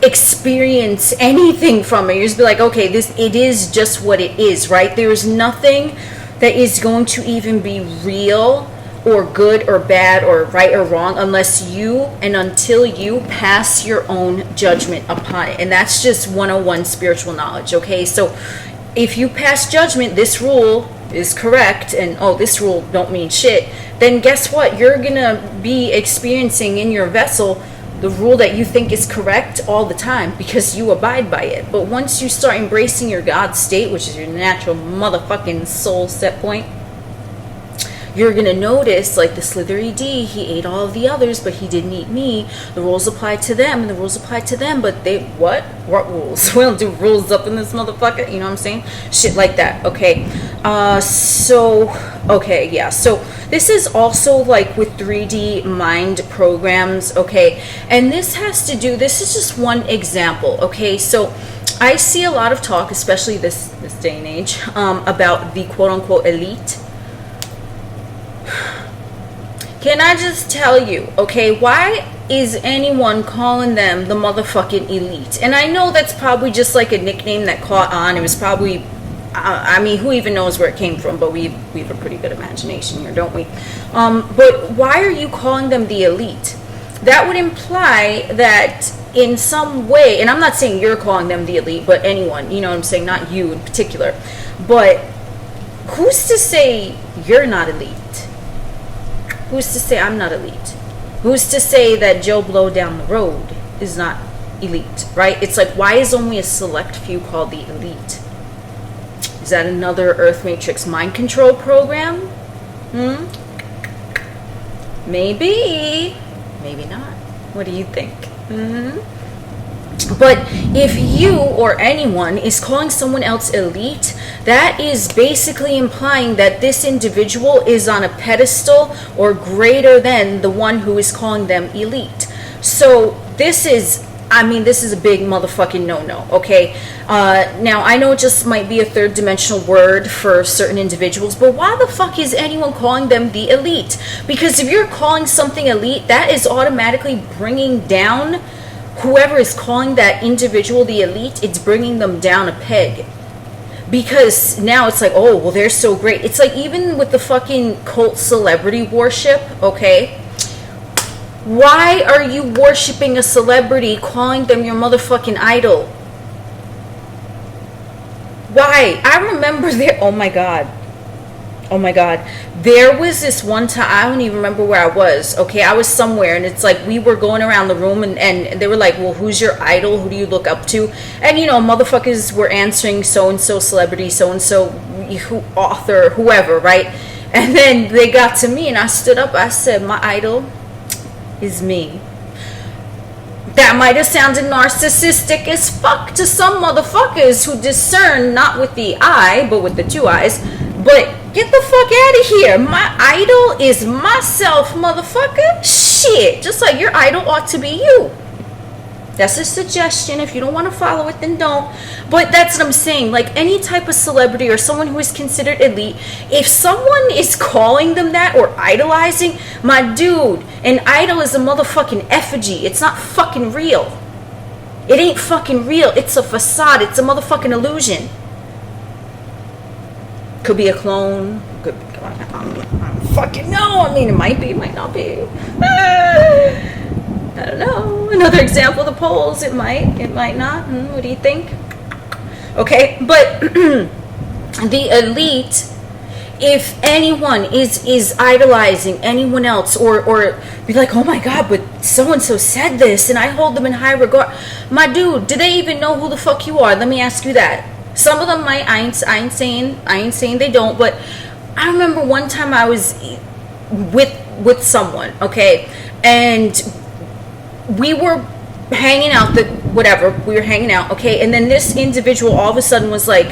experience anything from it. You're just be like, okay, it is just what it is, right? There's nothing that is going to even be real or good or bad or right or wrong unless you and until you pass your own judgment upon it. And that's just 101 spiritual knowledge, okay? So if you pass judgment, this rule is correct, and oh, this rule don't mean shit, then guess what? You're gonna be experiencing in your vessel the rule that you think is correct all the time because you abide by it. But once you start embracing your God state, which is your natural motherfucking soul set point, you're gonna notice, like the Slithery D, he ate all of the others, but he didn't eat me. The rules apply to them, and the rules apply to them, but they, what rules? We don't do rules up in this motherfucker, you know what I'm saying? Shit like that, okay? So this is also like with 3D mind programs, okay? And this is just one example, okay? So I see a lot of talk, especially this day and age, about the quote-unquote elite. Can I just tell you, okay, why is anyone calling them the motherfucking elite? And I know that's probably just like a nickname that caught on. It was probably, I mean, who even knows where it came from, but we have a pretty good imagination here, don't we? But why are you calling them the elite? That would imply that in some way, and I'm not saying you're calling them the elite, but anyone, you know what I'm saying, not you in particular, but who's to say you're not elite? Who's to say I'm not elite? Who's to say that Joe Blow down the road is not elite, right? It's like, why is only a select few called the elite? Is that another Earth Matrix mind control program? Maybe. Maybe not. What do you think? But if you or anyone is calling someone else elite, that is basically implying that this individual is on a pedestal or greater than the one who is calling them elite. So this is a big motherfucking no-no, okay? Now, I know it just might be a third dimensional word for certain individuals, but why the fuck is anyone calling them the elite? Because if you're calling something elite, that is automatically bringing down whoever is calling that individual the elite. It's bringing them down a peg. Because now it's like, oh, well, they're so great. It's like even with the fucking cult celebrity worship, okay? Why are you worshiping a celebrity, calling them your motherfucking idol? Why? I remember oh my god, there was this one time, I don't even remember where I was, okay? I was somewhere, and it's like we were going around the room, and they were like, well, who's your idol? Who do you look up to? And, you know, motherfuckers were answering so-and-so celebrity, so-and-so author, whoever, right? And then they got to me, and I stood up, I said, my idol is me. That might have sounded narcissistic as fuck to some motherfuckers who discern not with the eye, but with the two eyes. But get the fuck out of here. My idol is myself, motherfucker. Shit. Just like your idol ought to be you. That's a suggestion. If you don't want to follow it, then don't. But that's what I'm saying. Like any type of celebrity or someone who is considered elite, if someone is calling them that or idolizing, my dude, an idol is a motherfucking effigy. It's not fucking real. It ain't fucking real. It's a facade. It's a motherfucking illusion. Could be a clone. Could be, I don't fucking know. I mean, it might be, it might not be. I don't know. Another example, the polls. It might not. What do you think? Okay, but the elite, if anyone is idolizing anyone else or be like, oh my god, but so-and-so said this and I hold them in high regard. My dude, do they even know who the fuck you are? Let me ask you that. Some of them might. I ain't saying they don't, but I remember one time I was with someone, okay, and we were hanging out, we were hanging out, okay, and then this individual all of a sudden was like,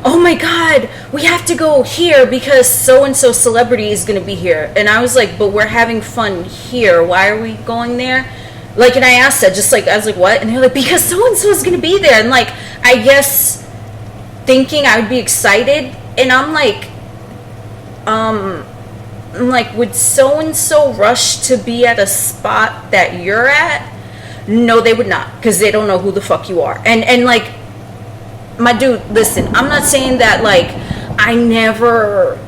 oh my god, we have to go here because so-and-so celebrity is going to be here. And I was like, but we're having fun here, why are we going there? Like, and I asked that, just like, I was like, what? And they're like, because so-and-so is going to be there. And like, I guess thinking I would be excited, and I'm like, would so-and-so rush to be at a spot that you're at? No, they would not, because they don't know who the fuck you are. And like, my dude, listen, I'm not saying that, like, I never,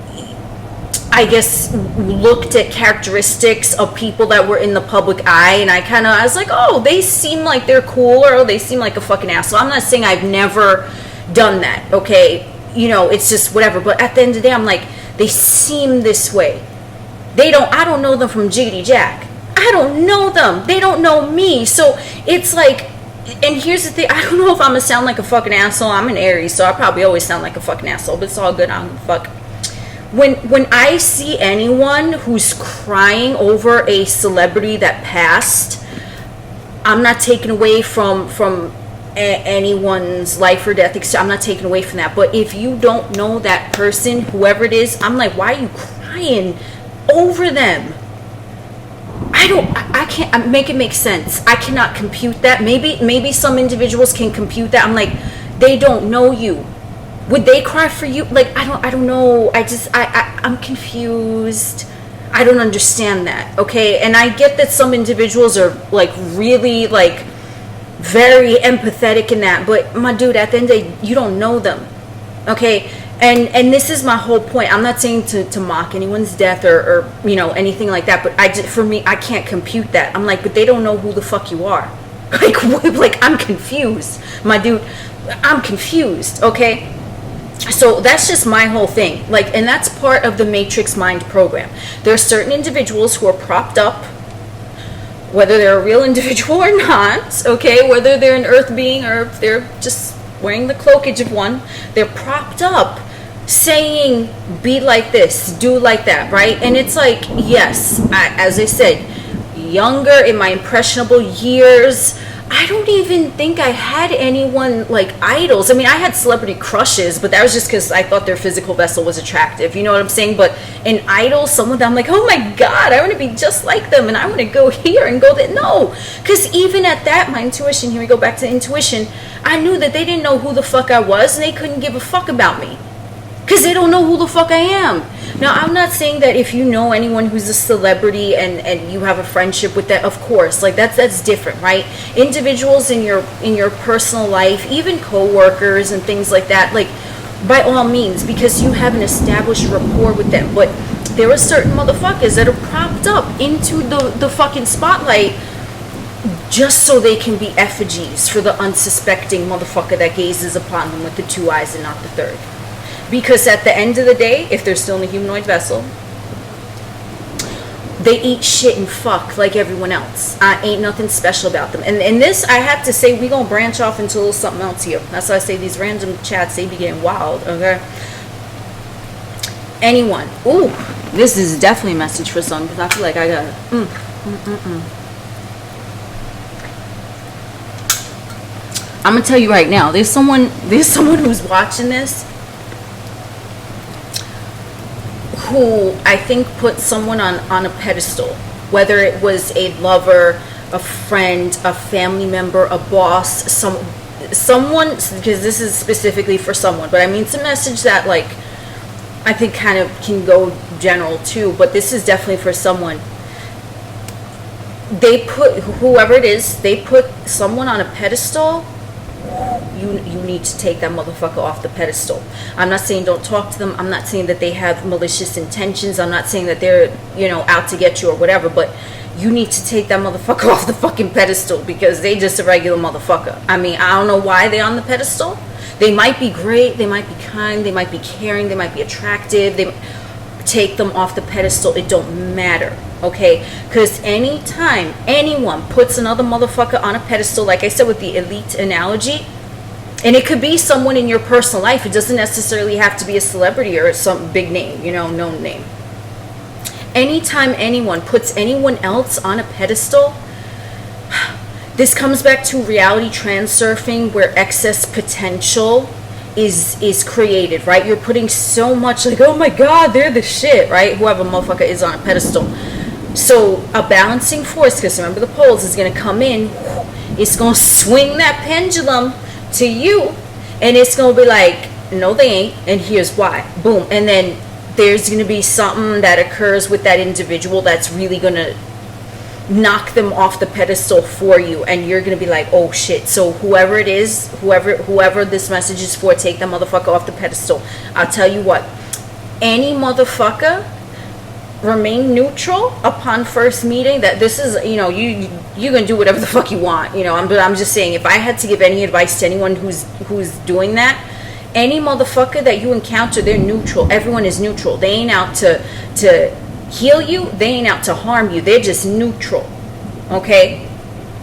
I guess, looked at characteristics of people that were in the public eye, and I was like, oh, they seem like they're cool, or they seem like a fucking asshole. I'm not saying I've never done that, okay? You know, it's just whatever. But at the end of the day, I'm like, they seem this way. I don't know them from Jiggity Jack. I don't know them. They don't know me. So it's like, and here's the thing, I don't know if I'm gonna sound like a fucking asshole. I'm an Aries, so I probably always sound like a fucking asshole, but it's all good. I don't give a fuck. when I see anyone who's crying over a celebrity that passed, I'm not taking away from anyone's life or death. I'm not taking away from that. But if you don't know that person, whoever it is, I'm like, why are you crying over them? I can't make it make sense. I cannot compute that. Maybe some individuals can compute that. I'm like, they don't know you. Would they cry for you? Like, I don't know. I'm confused. I don't understand that. Okay. And I get that some individuals are like really like very empathetic in that, but my dude, at the end of the day, you don't know them. Okay. And this is my whole point. I'm not saying to mock anyone's death or you know, anything like that, but for me, I can't compute that. I'm like, but they don't know who the fuck you are. Like I'm confused, my dude. I'm confused. Okay. So that's just my whole thing. Like, and that's part of the Matrix Mind program. There are certain individuals who are propped up, whether they're a real individual or not, okay, whether they're an earth being or if they're just wearing the cloakage of one, they're propped up saying, be like this, do like that, right? And it's like, yes, as I said, younger, in my impressionable years, I don't even think I had anyone like idols. I mean, I had celebrity crushes, but that was just because I thought their physical vessel was attractive. You know what I'm saying? But an idol, someone that I'm like, oh my God, I want to be just like them and I want to go here and go there. No, because even at that, my intuition, here we go back to intuition, I knew that they didn't know who the fuck I was and they couldn't give a fuck about me. Because they don't know who the fuck I am. Now, I'm not saying that if you know anyone who's a celebrity and you have a friendship with that, of course, like that's different, right? Individuals in your personal life, even co-workers and things like that, like by all means, because you have an established rapport with them. But there are certain motherfuckers that are propped up into the fucking spotlight just so they can be effigies for the unsuspecting motherfucker that gazes upon them with the two eyes and not the third. Because at the end of the day, if they're still in a humanoid vessel, they eat shit and fuck like everyone else. Ain't nothing special about them. And this, I have to say, we gonna branch off into a little something else here. That's why I say these random chats, they be getting wild, okay? Anyone. Ooh, this is definitely a message for some, because I feel like I got I'm gonna tell you right now, there's someone who's watching this who I think put someone on a pedestal, whether it was a lover, a friend, a family member, a boss, someone, because this is specifically for someone, but I mean it's a message that like I think kind of can go general too, but this is definitely for someone. They put, whoever it is, they put someone on a pedestal. You need to take that motherfucker off the pedestal. I'm not saying don't talk to them. I'm not saying that they have malicious intentions. I'm not saying that they're, you know, out to get you or whatever, but you need to take that motherfucker off the fucking pedestal because they just a regular motherfucker. I mean, I don't know why they're on the pedestal. They might be great, they might be kind, they might be caring, they might be attractive. Take them off the pedestal. It don't matter, okay? Because anytime anyone puts another motherfucker on a pedestal, like I said with the elite analogy, and it could be someone in your personal life, it doesn't necessarily have to be a celebrity or some big name, you know, known name. Anytime anyone puts anyone else on a pedestal, this comes back to reality transurfing, where excess potential is created, right? You're putting so much like, oh my God, they're the shit, right? Whoever motherfucker is on a pedestal. So a balancing force, because remember the poles, is going to come in, it's going to swing that pendulum to you, and it's going to be like, no they ain't, and here's why. Boom. And then there's going to be something that occurs with that individual that's really going to knock them off the pedestal for you, and you're gonna be like, oh shit. So whoever it is, whoever this message is for, take that motherfucker off the pedestal. I'll tell you what, any motherfucker, remain neutral upon first meeting. That this is, you know, you can do whatever the fuck you want, you know. I'm just saying, if I had to give any advice to anyone who's doing that, any motherfucker that you encounter, they're neutral. Everyone is neutral. They ain't out to heal you, they ain't out to harm you, they're just neutral, okay?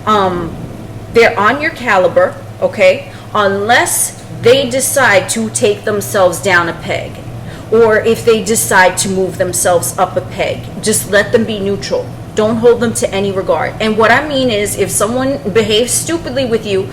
They're on your caliber, okay, unless they decide to take themselves down a peg, or if they decide to move themselves up a peg. Just let them be neutral. Don't hold them to any regard. And what I mean is, if someone behaves stupidly with you,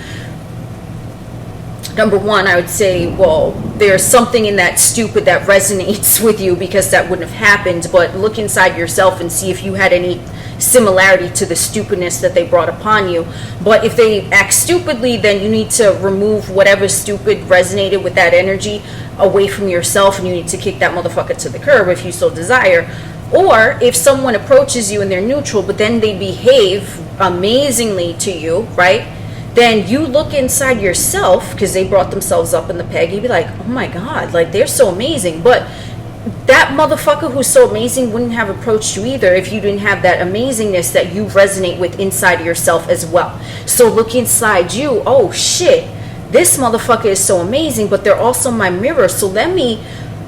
number one, I would say, well, there's something in that stupid that resonates with you, because that wouldn't have happened. But look inside yourself and see if you had any similarity to the stupidness that they brought upon you. But if they act stupidly, then you need to remove whatever stupid resonated with that energy away from yourself, and you need to kick that motherfucker to the curb if you so desire. Or if someone approaches you and they're neutral, but then they behave amazingly to you, right? Then you look inside yourself, because they brought themselves up in the peg. You'd be like, oh my God, like, they're so amazing. But that motherfucker who's so amazing wouldn't have approached you either if you didn't have that amazingness that you resonate with inside of yourself as well. So look inside you. Oh shit, this motherfucker is so amazing, but they're also my mirror. So let me,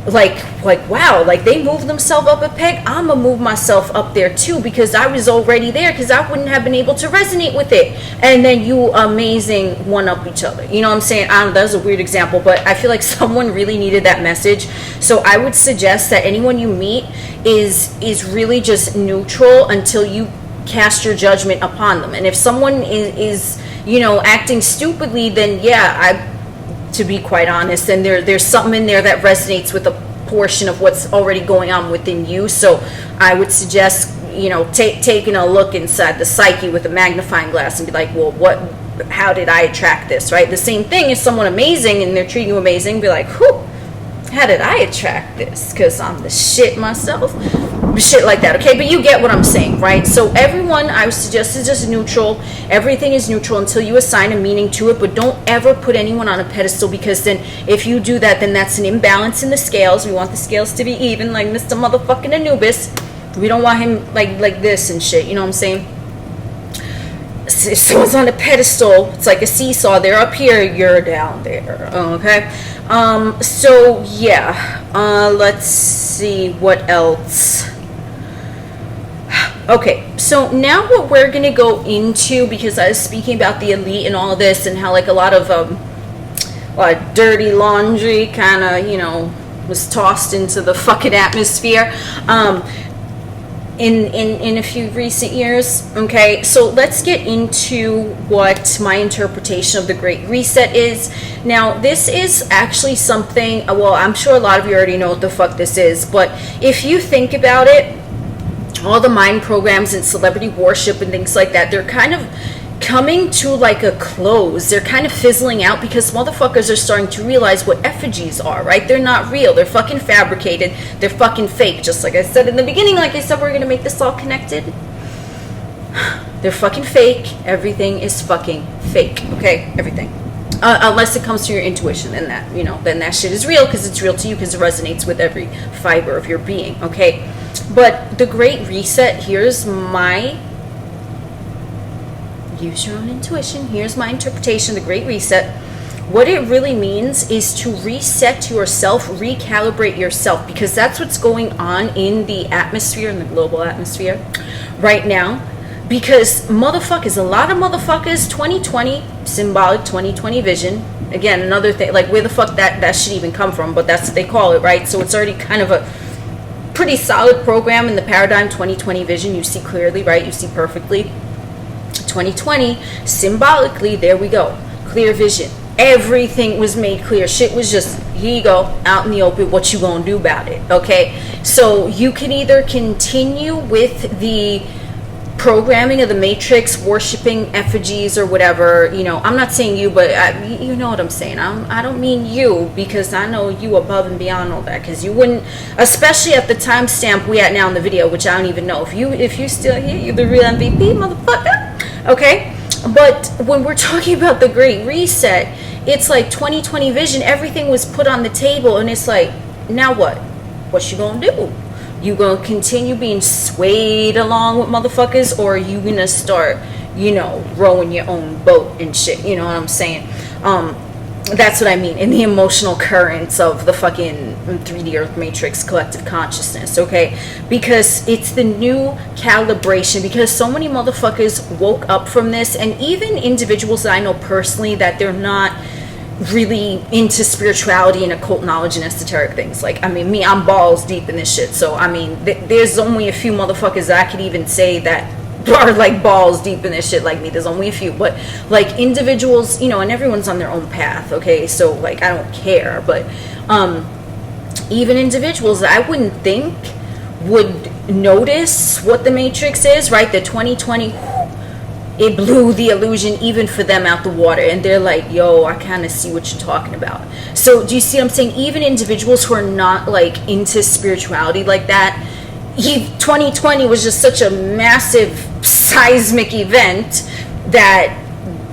like wow, like, they moved themselves up a peg, I'm gonna move myself up there too, because I was already there, because I wouldn't have been able to resonate with it. And then you amazing one up each other. You know what I'm saying? I don't know, that was a weird example, but I feel like someone really needed that message. So I would suggest that anyone you meet is really just neutral until you cast your judgment upon them. And if someone is you know, acting stupidly, then yeah, to be quite honest, and there's something in there that resonates with a portion of what's already going on within you. So I would suggest, you know, taking a look inside the psyche with a magnifying glass and be like, well, how did I attract this, right? The same thing is someone amazing and they're treating you amazing, be like, whew, how did I attract this? Because I'm the shit myself. Shit like that, okay? But you get what I'm saying, right? So everyone, I would suggest, is just neutral. Everything is neutral until you assign a meaning to it, but don't ever put anyone on a pedestal, because then if you do that, then that's an imbalance in the scales. We want the scales to be even, like Mr. Motherfucking Anubis. We don't want him like this and shit, you know what I'm saying? If someone's on a pedestal, it's like a seesaw. They're up here, you're down there, okay? So yeah, let's see what else. Okay, so now what we're gonna go into, because I was speaking about the elite and all of this, and how like a lot of dirty laundry kind of, you know, was tossed into the fucking atmosphere in a few recent years. Okay, so let's get into what my interpretation of the Great Reset is. Now, this is actually something, well, I'm sure a lot of you already know what the fuck this is, but if you think about it, all the mind programs and celebrity worship and things like that, they're kind of coming to like a close. They're kind of fizzling out, because motherfuckers are starting to realize what effigies are, right? They're not real. They're fucking fabricated. They're fucking fake. Just like I said in the beginning, like I said, we're going to make this all connected. They're fucking fake. Everything is fucking fake, okay? Everything. Unless it comes to your intuition, then that, you know, then that shit is real, because it's real to you, because it resonates with every fiber of your being, okay? But the Great Reset, here's my, use your own intuition, here's my interpretation of the Great Reset. What it really means is to reset yourself, recalibrate yourself, because that's what's going on in the atmosphere, in the global atmosphere right now. Because motherfuckers, a lot of motherfuckers, 2020, symbolic 2020 vision. Again, another thing, like where the fuck that should even come from, but that's what they call it, right? So it's already kind of a pretty solid program in the paradigm 2020 vision. You see clearly, right? You see perfectly. 2020, symbolically, there we go. Clear vision. Everything was made clear. Shit was just, here you go, out in the open, what you gonna do about it, okay? So you can either continue with the programming of the matrix, worshiping effigies or whatever, you know. I'm not saying you, but you know what I'm saying. I don't mean you, because I know you above and beyond all that, because you wouldn't, especially at the timestamp we at now in the video, which I don't even know if you still here, you're the real MVP, motherfucker, okay? But when we're talking about the Great Reset, it's like 2020 vision. Everything was put on the table, and it's like, now what you gonna do? You gonna continue being swayed along with motherfuckers, or are you gonna start, you know, rowing your own boat and shit? You know what I'm saying? That's what I mean, in the emotional currents of the fucking 3D Earth Matrix collective consciousness, okay? Because it's the new calibration, because so many motherfuckers woke up from this, and even individuals that I know personally, that they're not really into spirituality and occult knowledge and esoteric things. Like, I mean, me, I'm balls deep in this shit. So, I mean, there's only a few motherfuckers that I could even say that are like balls deep in this shit like me. There's only a few. But, like, individuals, you know, and everyone's on their own path, okay? So, like, I don't care. But even individuals that I wouldn't think would notice what the Matrix is, right? The 2020... it blew the illusion even for them out the water, and they're like, yo, I kind of see what you're talking about. So do you see what I'm saying? Even individuals who are not like into spirituality like that, 2020 was just such a massive seismic event that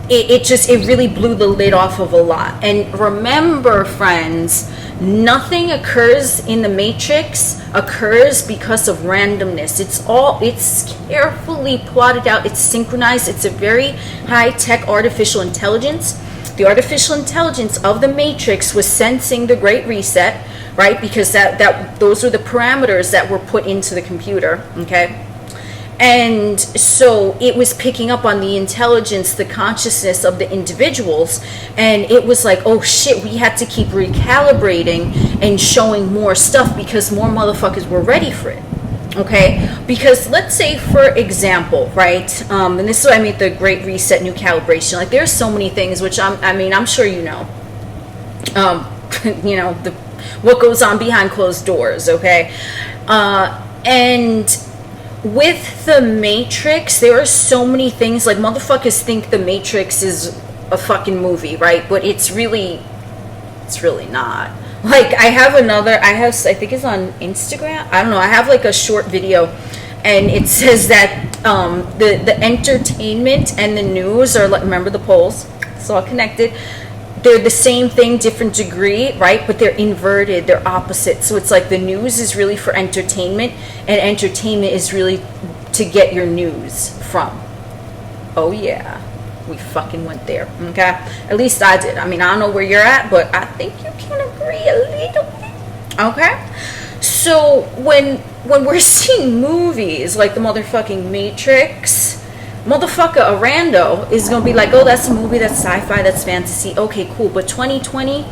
it really blew the lid off of a lot. And remember, friends, nothing occurs in the Matrix occurs because of randomness. It's carefully plotted out, it's synchronized, it's a very high-tech artificial intelligence. The artificial intelligence of the Matrix was sensing the Great Reset, right? Because those were the parameters that were put into the computer, okay? And so it was picking up on the intelligence, the consciousness of the individuals, and it was like, oh shit, we had to keep recalibrating and showing more stuff because more motherfuckers were ready for it, okay? Because let's say, for example, right, and this is what I mean, the Great Reset, new calibration, like there's so many things which I'm sure you know, you know, what goes on behind closed doors, okay? And with the Matrix, there are so many things, like motherfuckers think the Matrix is a fucking movie, right? But it's really not. Like, I think it's on Instagram, I don't know, I have like a short video, and it says that the entertainment and the news are, like, remember the polls, it's all connected. They're the same thing, different degree, right? But they're inverted, they're opposite. So it's like the news is really for entertainment, and entertainment is really to get your news from. Oh yeah, we fucking went there, okay? At least I did. I mean, I don't know where you're at, but I think you can agree a little bit, okay? So when we're seeing movies like the motherfucking Matrix, motherfucker, a rando is gonna be like, oh, that's a movie, that's sci-fi, that's fantasy, okay, cool. But 2020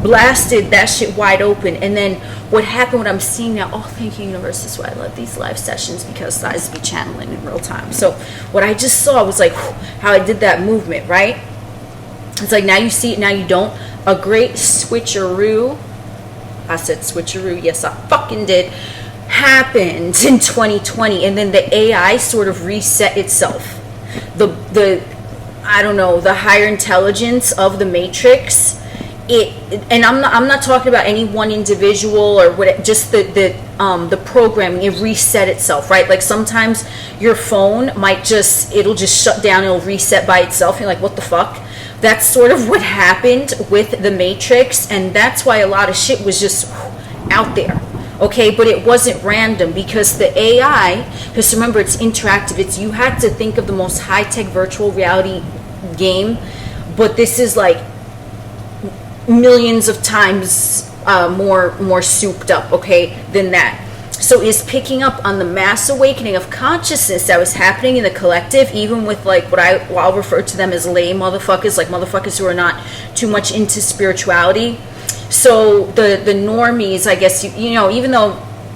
blasted that shit wide open. And then what happened, what I'm seeing now, oh, thank you, universe, this is why I love these live sessions, because I just be channeling in real time. So what I just saw was like how I did that movement, right? It's like, now you see it, now you don't. A great switcheroo, I said switcheroo, yes, I fucking did, happened in 2020, and then the AI sort of reset itself. The I don't know, the higher intelligence of the Matrix, and I'm not talking about any one individual or what, just the programming, it reset itself, right? Like sometimes your phone it'll just shut down, it'll reset by itself. You're like, what the fuck? That's sort of what happened with the Matrix, and that's why a lot of shit was just out there. Okay, but it wasn't random, because the AI, because remember, it's interactive, you had to think of the most high-tech virtual reality game, but this is like millions of times more souped up, okay, than that. So it's picking up on the mass awakening of consciousness that was happening in the collective, even with like what I'll refer to them as lay motherfuckers, like motherfuckers who are not too much into spirituality. So the normies, I guess, you know, even though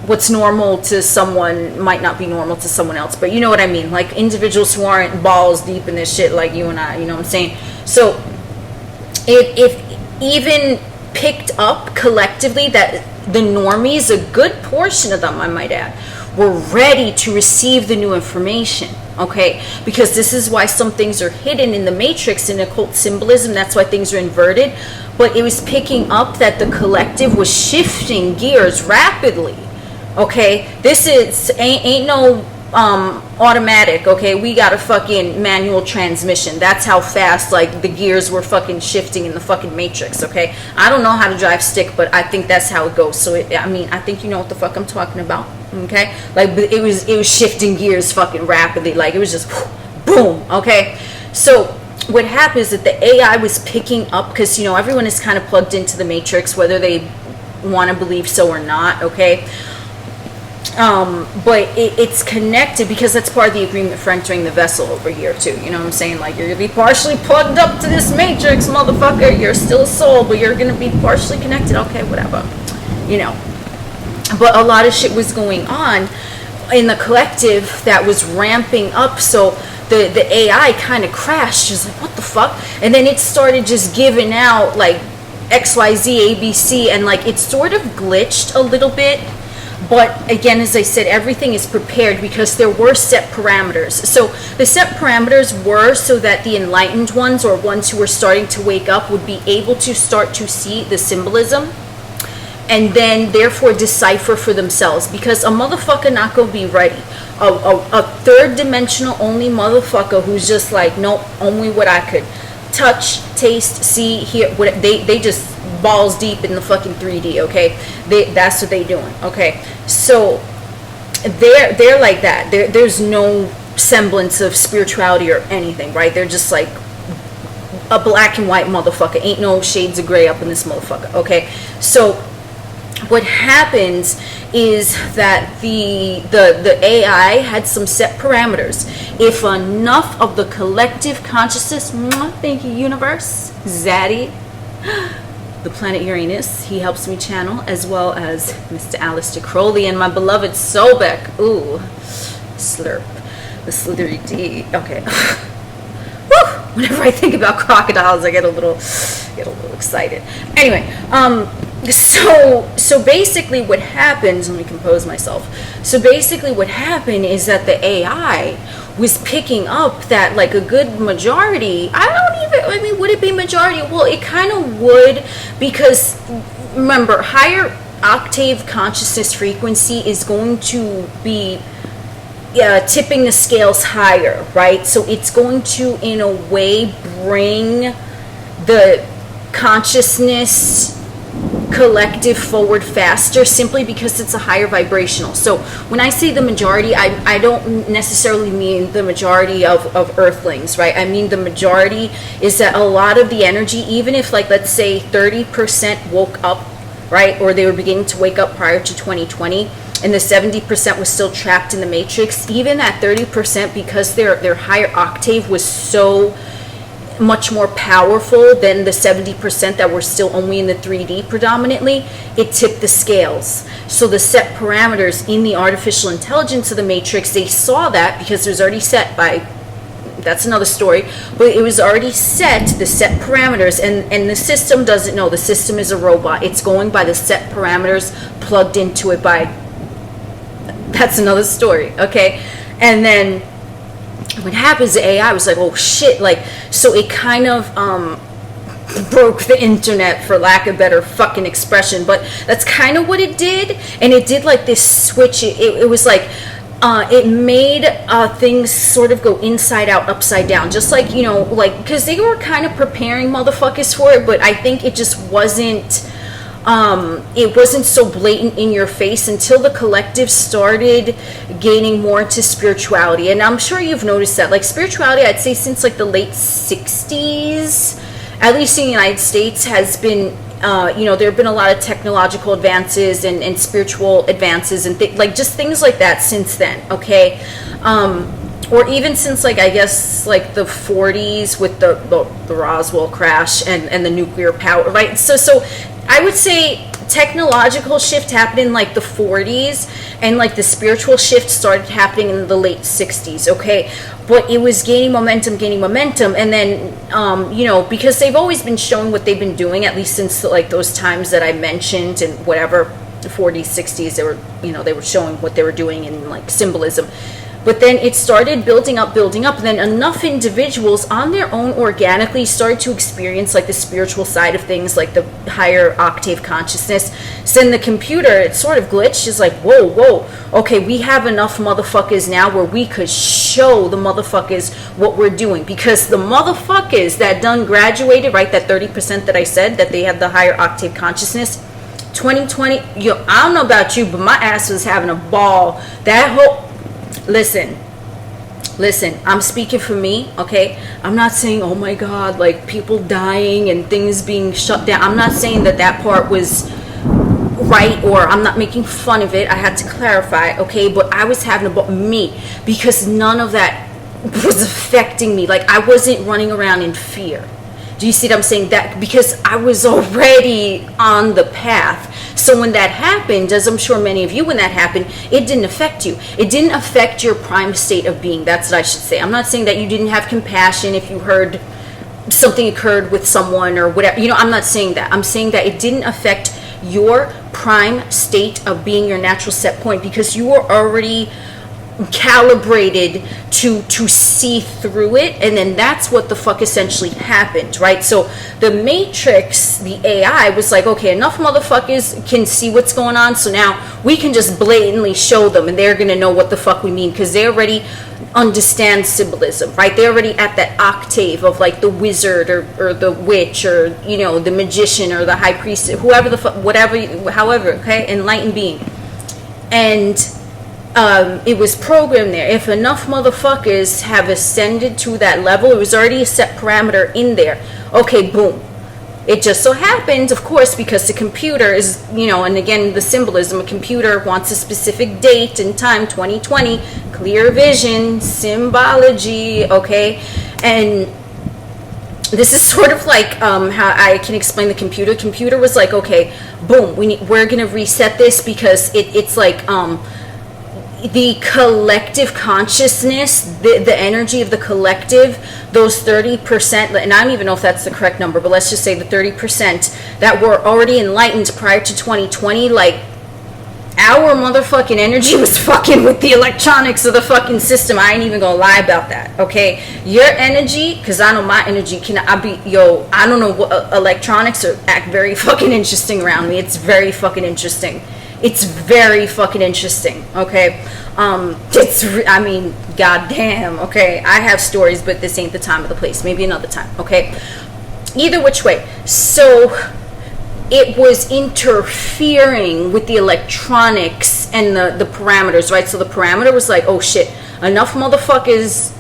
what's normal to someone might not be normal to someone else, but you know what I mean, like individuals who aren't balls deep in this shit like you and I, you know what I'm saying? So if even picked up collectively that the normies, a good portion of them, I might add, were ready to receive the new information, okay? Because this is why some things are hidden in the Matrix, in occult symbolism, that's why things are inverted. But it was picking up that the collective was shifting gears rapidly, okay? This ain't no automatic, okay? We got a fucking manual transmission. That's how fast, like, the gears were fucking shifting in the fucking Matrix, okay? I don't know how to drive stick, but I think that's how it goes. So I think you know what the fuck I'm talking about, okay? Like, it was shifting gears fucking rapidly. Like, it was just boom, okay? So what happened is that the AI was picking up, because, you know, everyone is kind of plugged into the Matrix, whether they want to believe so or not, okay? But it's connected because that's part of the agreement for entering the vessel over here too. You know what I'm saying? Like, you're gonna be partially plugged up to this matrix, motherfucker. You're still a soul, but you're gonna be partially connected. Okay, whatever. You know. But a lot of shit was going on in the collective that was ramping up, so the AI kind of crashed. Just like, what the fuck? And then it started just giving out like XYZ, ABC, and like it sort of glitched a little bit. But again, as I said, everything is prepared because there were set parameters. So the set parameters were so that the enlightened ones, or ones who were starting to wake up, would be able to start to see the symbolism and then therefore decipher for themselves, because a motherfucker not gonna be ready. A third dimensional only motherfucker who's just like, nope, only what I could touch, taste, see, hear. What they just balls deep in the fucking 3D. Okay, that's what they doing. Okay, so they're like that. There's no semblance of spirituality or anything, right? They're just like a black and white motherfucker. Ain't no shades of gray up in this motherfucker. Okay, so what happens is that the AI had some set parameters. If enough of the collective consciousness, thank you universe, Zaddy, the planet Uranus, he helps me channel, as well as Mr. Aleister Crowley and my beloved Sobek. Ooh, slurp, the slithery D. Okay. Woo! Whenever I think about crocodiles, I get a little excited. Anyway, so basically what happens, let me compose myself. So basically what happened is that the AI was picking up that like a good majority, I mean, would it be majority? Well, it kind of would, because remember, higher octave consciousness frequency is going to be tipping the scales higher, right? So it's going to, in a way, bring the consciousness collective forward faster, simply because it's a higher vibrational. So when I say the majority, I don't necessarily mean the majority of earthlings, right? I mean the majority is that a lot of the energy, even if like, let's say 30% woke up, right, or they were beginning to wake up prior to 2020, and the 70% was still trapped in the matrix, even that 30%, because their higher octave was so much more powerful than the 70% that were still only in the 3D predominantly, it tipped the scales. So the set parameters in the artificial intelligence of the matrix, they saw that because it was already set by, that's another story, but it was already set, the set parameters, and the system doesn't know. The system is a robot. It's going by the set parameters plugged into it by, that's another story, okay? And then what happens, the AI was like, oh shit, like, so it kind of broke the internet, for lack of better fucking expression, but that's kind of what it did. And it did like this switch. It was like it made things sort of go inside out, upside down, just like, you know, like, because they were kind of preparing motherfuckers for it, but I think it just wasn't so blatant in your face until the collective started gaining more into spirituality. And I'm sure you've noticed that, like, spirituality, I'd say since like the late 60s, at least in the United States, has been, you know, there have been a lot of technological advances and spiritual advances and like just things like that since then, okay? Or even since, like, I guess, like the 40s with the Roswell crash and the nuclear power, right? So I would say technological shift happened in like the 40s, and like the spiritual shift started happening in the late 60s, okay? But it was gaining momentum, and then, you know, because they've always been showing what they've been doing, at least since like those times that I mentioned, and whatever, the 40s, 60s, they were, you know, they were showing what they were doing in like symbolism. But then it started building up, and then enough individuals on their own organically started to experience like the spiritual side of things, like the higher octave consciousness. So then the computer, it sort of glitched. It's like, whoa, okay, we have enough motherfuckers now where we could show the motherfuckers what we're doing. Because the motherfuckers that done graduated, right, that 30% that I said, that they have the higher octave consciousness, 2020, yo, I don't know about you, but my ass was having a ball. That whole... Listen, I'm speaking for me, okay? I'm not saying, oh my God, like people dying and things being shut down. I'm not saying that part was right, or I'm not making fun of it. I had to clarify, okay? But I was having about me, because none of that was affecting me. Like, I wasn't running around in fear. Do you see what I'm saying? That because I was already on the path. So when that happened, as I'm sure many of you, when that happened, it didn't affect you. It didn't affect your prime state of being. That's what I should say. I'm not saying that you didn't have compassion if you heard something occurred with someone or whatever. You know, I'm not saying that. I'm saying that it didn't affect your prime state of being, your natural set point, because you were already calibrated to see through it. And then that's what the fuck essentially happened, right? So the Matrix, the AI, was like, okay, enough motherfuckers can see what's going on, so now we can just blatantly show them, and they're gonna know what the fuck we mean, because they already understand symbolism, right? They're already at that octave of like the wizard or the witch, or, you know, the magician or the high priest, whoever the fuck, whatever, however, okay, enlightened being. And it was programmed there. If enough motherfuckers have ascended to that level, it was already a set parameter in there. Okay, boom. It just so happens, of course, because the computer is, you know, and again, the symbolism, a computer wants a specific date and time, 2020, ClearVision, symbology, okay? And this is sort of like how I can explain the computer. Computer was like, okay, boom, we're going to reset this, because it's like, the collective consciousness, the energy of the collective, those 30%, and I don't even know if that's the correct number, but let's just say the 30% that were already enlightened prior to 2020, like, our motherfucking energy was fucking with the electronics of the fucking system. I ain't even gonna lie about that, okay? Your energy, because I know my energy, I don't know what electronics act very fucking interesting around me. It's very fucking interesting. It's very fucking interesting, okay? I mean, goddamn, okay? I have stories, but this ain't the time or the place. Maybe another time, okay? Either which way. So it was interfering with the electronics and the parameters, right? So the parameter was like, oh shit, enough motherfuckers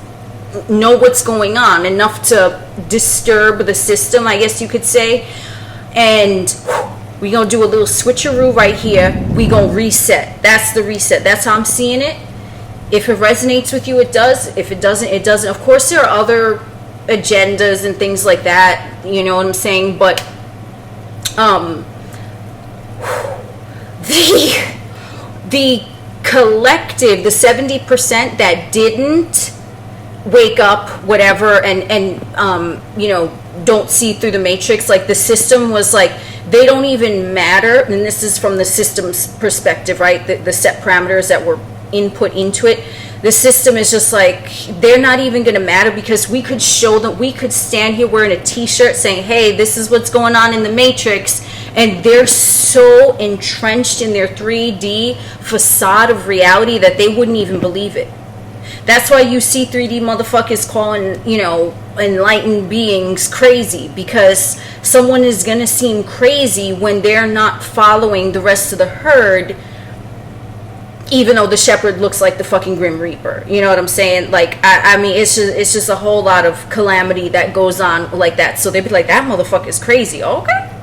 know what's going on, enough to disturb the system, I guess you could say. And we gonna do a little switcheroo right here. We gonna reset. That's the reset. That's how I'm seeing it. If it resonates with you, it does. If it doesn't, it doesn't. Of course, there are other agendas and things like that. You know what I'm saying? But the collective, the 70% that didn't wake up, whatever, and you know, don't see through the matrix, like the system was like, they don't even matter. And this is from the system's perspective, right? The set parameters that were input into it. The system is just like, they're not even going to matter, because we could show them, we could stand here wearing a t-shirt saying, hey, this is what's going on in the matrix, and they're so entrenched in their 3D facade of reality that they wouldn't even believe it. That's why you see 3D motherfuckers calling, you know, enlightened beings crazy, because someone is going to seem crazy when they're not following the rest of the herd, even though the shepherd looks like the fucking Grim Reaper. You know what I'm saying? Like, I mean, it's just a whole lot of calamity that goes on like that. So they'd be like, that motherfucker's crazy. Okay.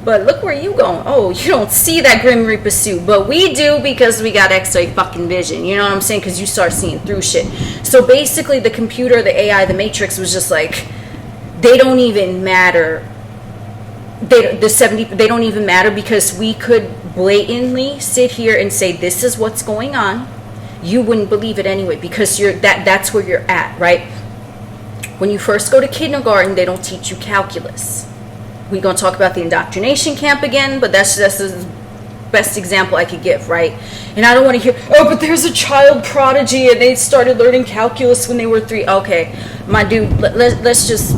But look where you going. Oh, you don't see that Grim Reaper suit. But we do, because we got X-ray fucking vision. You know what I'm saying? Because you start seeing through shit. So basically the computer, the AI, the Matrix was just like, they don't even matter. They don't even matter, because we could blatantly sit here and say, this is what's going on. You wouldn't believe it anyway, because that's where you're at, right? When you first go to kindergarten, they don't teach you calculus. We're going to talk about the indoctrination camp again, but that's the best example I could give, right? And I don't want to hear, oh, but there's a child prodigy and they started learning calculus when they were 3. Okay, my dude, let's just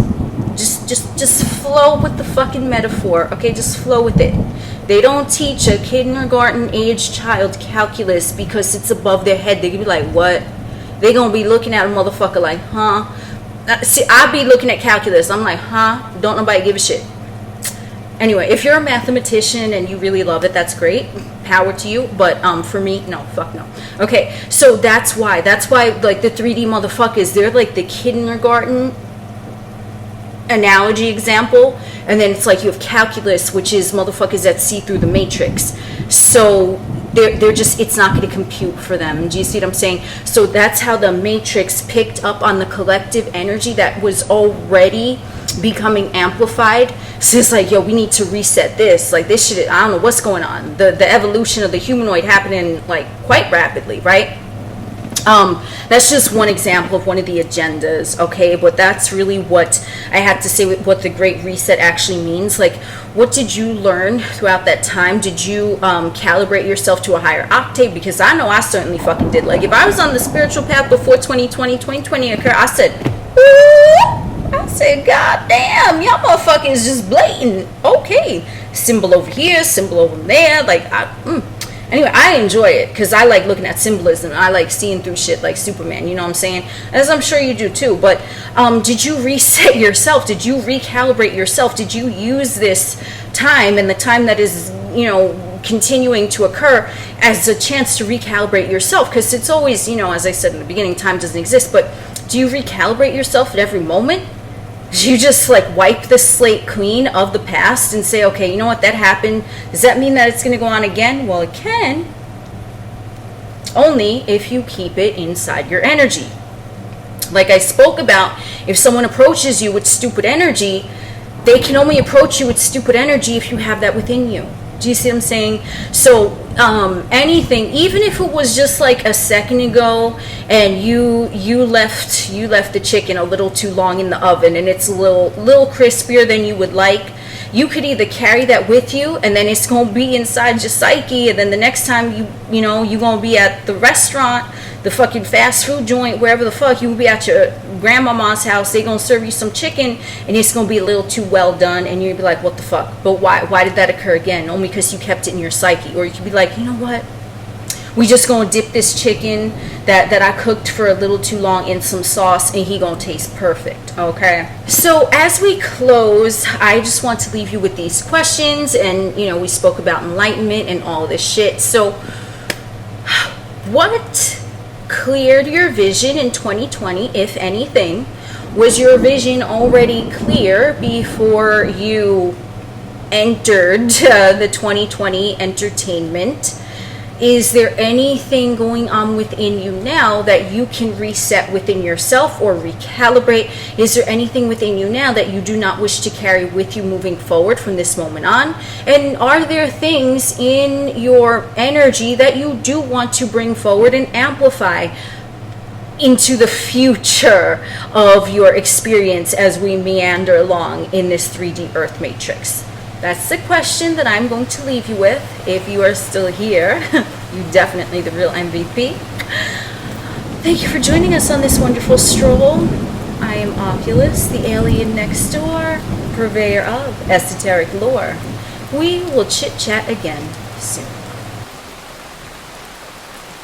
flow with the fucking metaphor, okay? Just flow with it. They don't teach a kindergarten age child calculus because it's above their head. They're going to be like, what? They're going to be looking at a motherfucker like, huh? See, I be looking at calculus. I'm like, huh? Don't nobody give a shit. Anyway, if you're a mathematician and you really love it, that's great. Power to you. But for me, no, fuck no. Okay, so that's why, like, the 3D motherfuckers, they're like the kindergarten analogy example, and then it's like you have calculus, which is motherfuckers that see through the matrix. So they're just, it's not going to compute for them. Do you see what I'm saying? So that's how the matrix picked up on the collective energy that was already becoming amplified. So it's like, yo, we need to reset this. Like, this shit, I don't know what's going on. The evolution of the humanoid happening like quite rapidly, right? That's just one example of one of the agendas, okay? But that's really what I had to say with what the Great Reset actually means. Like, what did you learn throughout that time? Did you calibrate yourself to a higher octave? Because I know I certainly fucking did. Like, if I was on the spiritual path before 2020 occurred, I said, God damn, y'all motherfuckers just blatant. Okay, symbol over here, symbol over there. Like, anyway, I enjoy it because I like looking at symbolism. I like seeing through shit like Superman, you know what I'm saying? As I'm sure you do too. But did you reset yourself? Did you recalibrate yourself? Did you use this time and the time that is, you know, continuing to occur as a chance to recalibrate yourself? Because it's always, you know, as I said in the beginning, time doesn't exist. But do you recalibrate yourself at every moment? Do you just like wipe the slate clean of the past and say, okay, you know what, that happened. Does that mean that it's going to go on again? Well, it can. Only if you keep it inside your energy. Like I spoke about, if someone approaches you with stupid energy, they can only approach you with stupid energy if you have that within you. Do you see what I'm saying? So anything, even if it was just like a second ago and you left the chicken a little too long in the oven and it's a little crispier than you would like, you could either carry that with you and then it's going to be inside your psyche, and then the next time you know you're going to be at the restaurant, the fucking fast food joint, wherever the fuck, you will be at your grandmama's house, they going to serve you some chicken and it's going to be a little too well done and you'll be like, what the fuck? But why did that occur again? Only because you kept it in your psyche. Or you could be like, you know what, we just going to dip this chicken that I cooked for a little too long in some sauce and he going to taste perfect. Okay, so as we close, I just want to leave you with these questions. And you know, we spoke about enlightenment and all this shit. So what cleared your vision in 2020, if anything? Was your vision already clear before you entered the 2020 entertainment? Is there anything going on within you now that you can reset within yourself or recalibrate? Is there anything within you now that you do not wish to carry with you moving forward from this moment on? And are there things in your energy that you do want to bring forward and amplify into the future of your experience as we meander along in this 3D Earth matrix? That's the question that I'm going to leave you with. If you are still here, you definitely the real MVP. Thank you for joining us on this wonderful stroll. I am Oculus, the alien next door, purveyor of esoteric lore. We will chit-chat again soon.